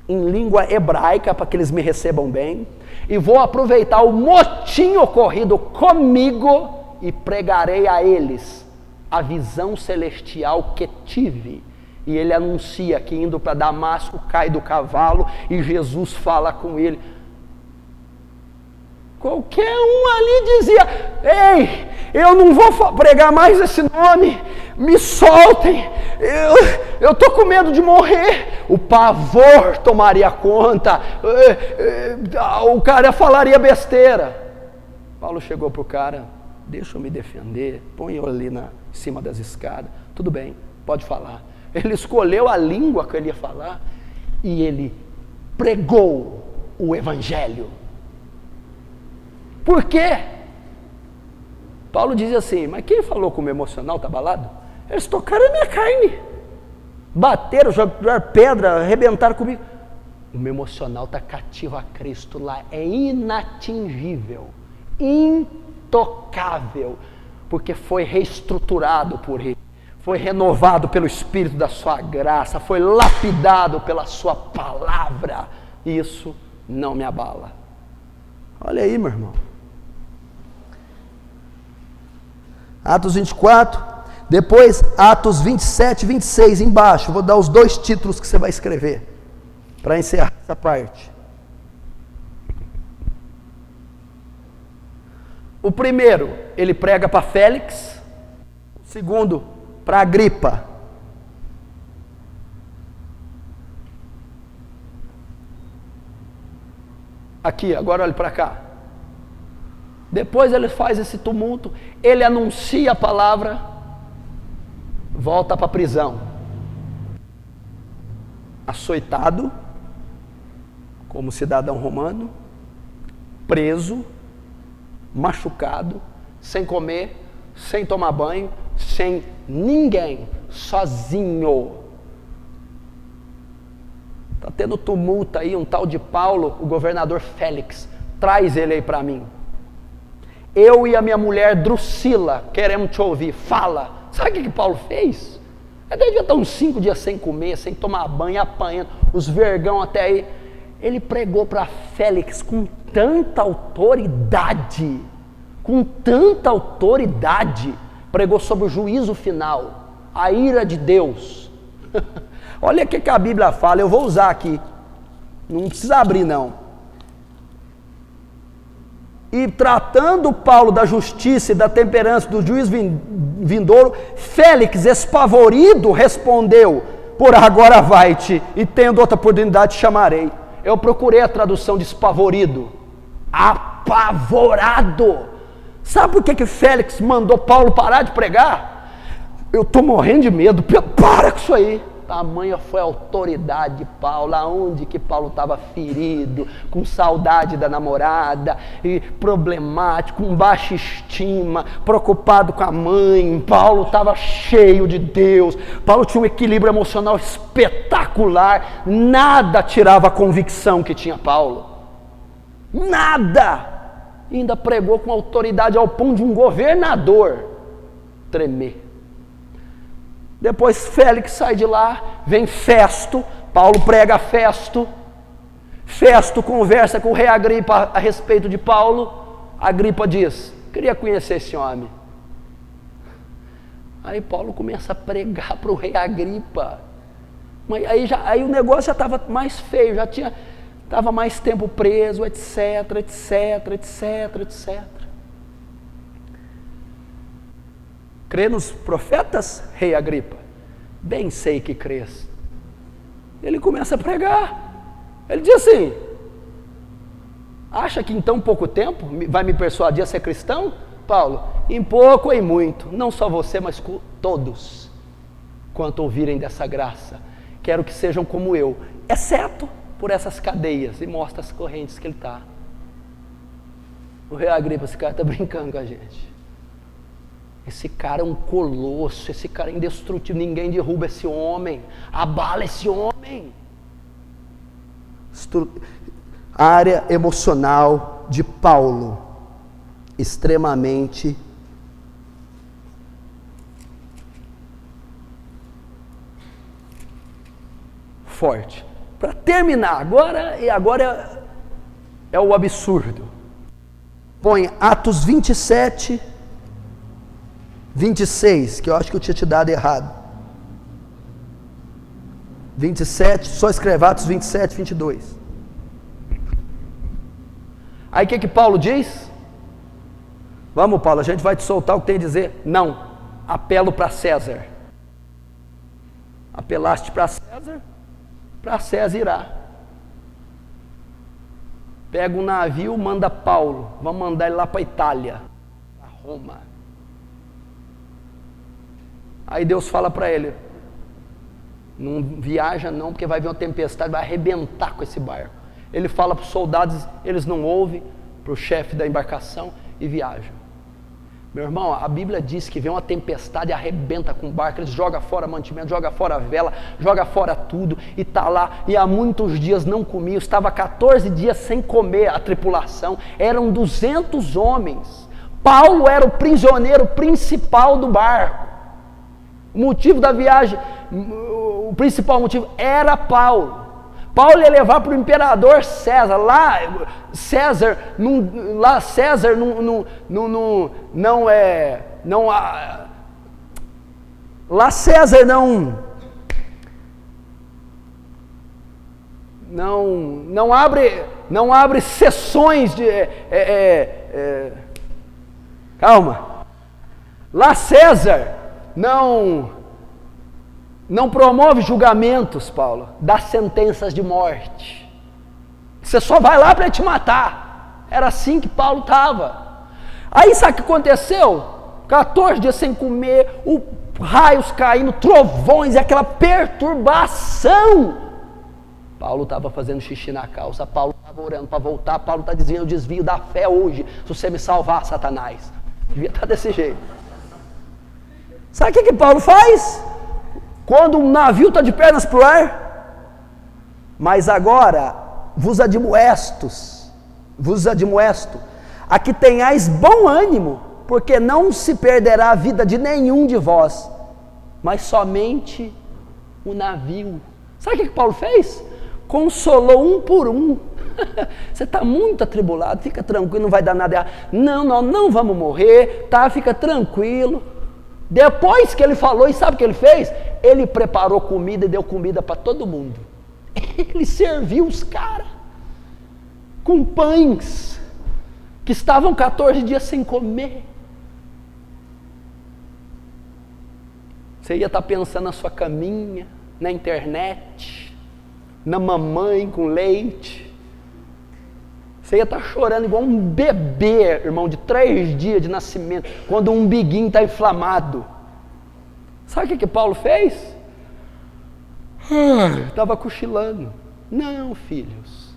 Speaker 1: em língua hebraica, para que eles me recebam bem, e vou aproveitar o motim ocorrido comigo e pregarei a eles a visão celestial que tive. E ele anuncia que indo para Damasco cai do cavalo e Jesus fala com ele. Qualquer um ali dizia, ei, eu não vou pregar mais esse nome, me soltem, eu estou com medo de morrer. O pavor tomaria conta, o cara falaria besteira. Paulo chegou para o cara, deixa eu me defender, põe eu ali em cima das escadas, tudo bem, pode falar. Ele escolheu a língua que ele ia falar e ele pregou o evangelho. Por quê? Paulo diz assim, mas quem falou com o meu emocional está abalado? Eles tocaram a minha carne, bateram, jogaram pedra, arrebentaram comigo. O meu emocional está cativo a Cristo lá, é inatingível, intocável, porque foi reestruturado por Ele, foi renovado pelo Espírito da sua graça, foi lapidado pela sua palavra. Isso não me abala. Olha aí, meu irmão. Atos 24, depois Atos 27, 26, embaixo. Vou dar os 2 títulos que você vai escrever, para encerrar essa parte. O primeiro, ele prega para Félix. O segundo, para Agripa. Aqui, agora olhe para cá. Depois ele faz esse tumulto, ele anuncia a palavra, volta para a prisão. Açoitado, como cidadão romano, preso, machucado, sem comer, sem tomar banho, sem ninguém, sozinho. Está tendo tumulto aí, um tal de Paulo, o governador Félix, traz ele aí para mim. Eu e a minha mulher Drusila queremos te ouvir, fala. Sabe o que Paulo fez? Ele devia estar uns 5 dias sem comer, sem tomar banho, apanhando, os vergão até aí. Ele pregou para Félix com tanta autoridade, pregou sobre o juízo final, a ira de Deus. Olha o que a Bíblia fala, eu vou usar aqui, não precisa abrir não. e tratando Paulo da justiça e da temperança do juiz vindouro, Félix, espavorido, respondeu: por agora vai-te, e tendo outra oportunidade te chamarei. Eu procurei a tradução de espavorido. Apavorado. Sabe por que Félix mandou Paulo parar de pregar? Eu estou morrendo de medo. Para com isso aí. Tamanha foi a autoridade de Paulo, aonde que Paulo estava ferido, com saudade da namorada, e problemático, com baixa estima, preocupado com a mãe. Paulo estava cheio de Deus, Paulo tinha um equilíbrio emocional espetacular, nada tirava a convicção que tinha Paulo, nada, e ainda pregou com autoridade ao ponto de um governador tremer. Depois Félix sai de lá, vem Festo, Paulo prega a Festo, Festo conversa com o rei Agripa a respeito de Paulo. Agripa diz: queria conhecer esse homem. Aí Paulo começa a pregar para o rei Agripa, mas aí o negócio já estava mais feio, já estava mais tempo preso, etc, etc, etc, etc. Crê nos profetas, rei Agripa? Bem sei que crês. Ele começa a pregar. Ele diz assim: acha que em tão pouco tempo vai me persuadir a ser cristão? Paulo, em pouco ou em muito, não só você, mas todos, quanto ouvirem dessa graça, quero que sejam como eu, exceto por essas cadeias, e mostra as correntes que ele está. O rei Agripa, esse cara está brincando com a gente. Esse cara é um colosso, esse cara é indestrutível, ninguém derruba esse homem, abala esse homem. Área emocional de Paulo, extremamente forte. Para terminar, agora é o absurdo. Põe Atos 27, 26, que eu acho que eu tinha te dado errado. 27, só escreve Atos 27, 22. Aí o que Paulo diz? Vamos, Paulo, a gente vai te soltar o que tem a dizer. Não, apelo para César. Apelaste para César irá. Pega um navio, manda Paulo, vamos mandar ele lá para Itália, para Roma. Aí Deus fala para ele: não viaja não, porque vai vir uma tempestade, vai arrebentar com esse barco. Ele fala para os soldados, eles não ouvem, para o chefe da embarcação, e viajam. Meu irmão, a Bíblia diz que vem uma tempestade e arrebenta com o barco, eles jogam fora mantimento, jogam fora a vela, jogam fora tudo, e está lá, e há muitos dias não comiam, estava 14 dias sem comer a tripulação, eram 200 homens, Paulo era o prisioneiro principal do barco. O motivo da viagem, o principal motivo era Paulo. Paulo ia levar para o imperador César. Lá César não abre sessões de calma. Lá César não promove julgamentos, Paulo, dá sentenças de morte. Você só vai lá para te matar. Era assim que Paulo estava. Aí sabe o que aconteceu? 14 dias sem comer, raios caindo, trovões, e aquela perturbação. Paulo estava fazendo xixi na calça, Paulo estava orando para voltar, Paulo está dizendo: eu desvio da fé hoje, se você me salvar, Satanás. Devia estar desse jeito. Sabe o que Paulo faz? Quando um navio está de pernas para o ar? Mas agora vos admoesto, a que tenhais bom ânimo, porque não se perderá a vida de nenhum de vós, mas somente o navio. Sabe o que Paulo fez? Consolou um por um. Você está muito atribulado, fica tranquilo, não vai dar nada errado. Não vamos morrer, tá? Fica tranquilo. Depois que ele falou, e sabe o que ele fez? Ele preparou comida e deu comida para todo mundo. Ele serviu os caras com pães. que estavam 14 dias sem comer. Você ia estar pensando na sua caminha, na internet, na mamãe com leite. Você ia estar chorando igual um bebê, irmão, de 3 dias de nascimento, quando o umbiguinho está inflamado. Sabe o que Paulo fez? Estava cochilando. Não, filhos,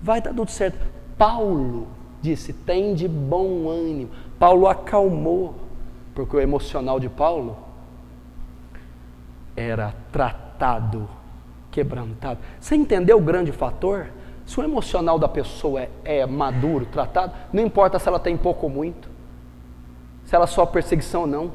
Speaker 1: vai dar tudo certo. Paulo disse, tem de bom ânimo. Paulo acalmou, porque o emocional de Paulo era tratado, quebrantado. Você entendeu o grande fator? Se o emocional da pessoa é maduro, tratado, não importa se ela tem pouco ou muito, se ela sofre perseguição ou não.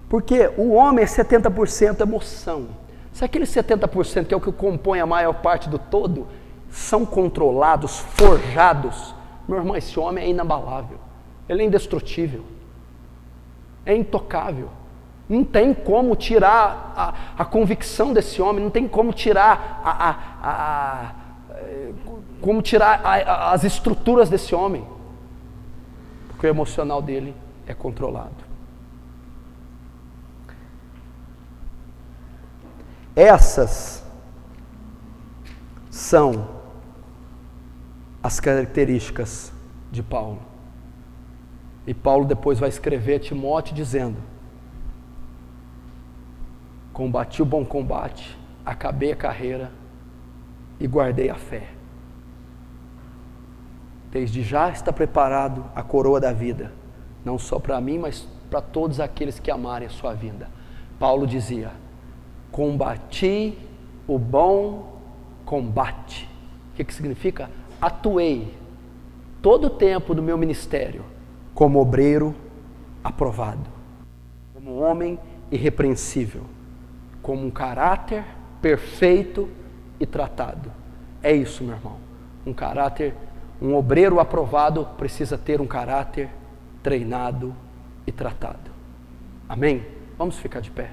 Speaker 1: Porque o homem é 70% emoção. Se aquele 70% que é o que compõe a maior parte do todo, são controlados, forjados, meu irmão, esse homem é inabalável, ele é indestrutível, é intocável. Não tem como tirar a convicção desse homem, não tem como tirar as estruturas desse homem, porque o emocional dele é controlado. Essas são as características de Paulo. E Paulo depois vai escrever a Timóteo dizendo: combati o bom combate, acabei a carreira e guardei a fé. Desde já está preparado a coroa da vida, não só para mim, mas para todos aqueles que amarem a sua vinda. Paulo dizia: combati o bom combate. O que significa? Atuei todo o tempo do meu ministério como obreiro aprovado, como homem irrepreensível, como um caráter perfeito e tratado. É isso, meu irmão. Um obreiro aprovado precisa ter um caráter treinado e tratado. Amém? Vamos ficar de pé.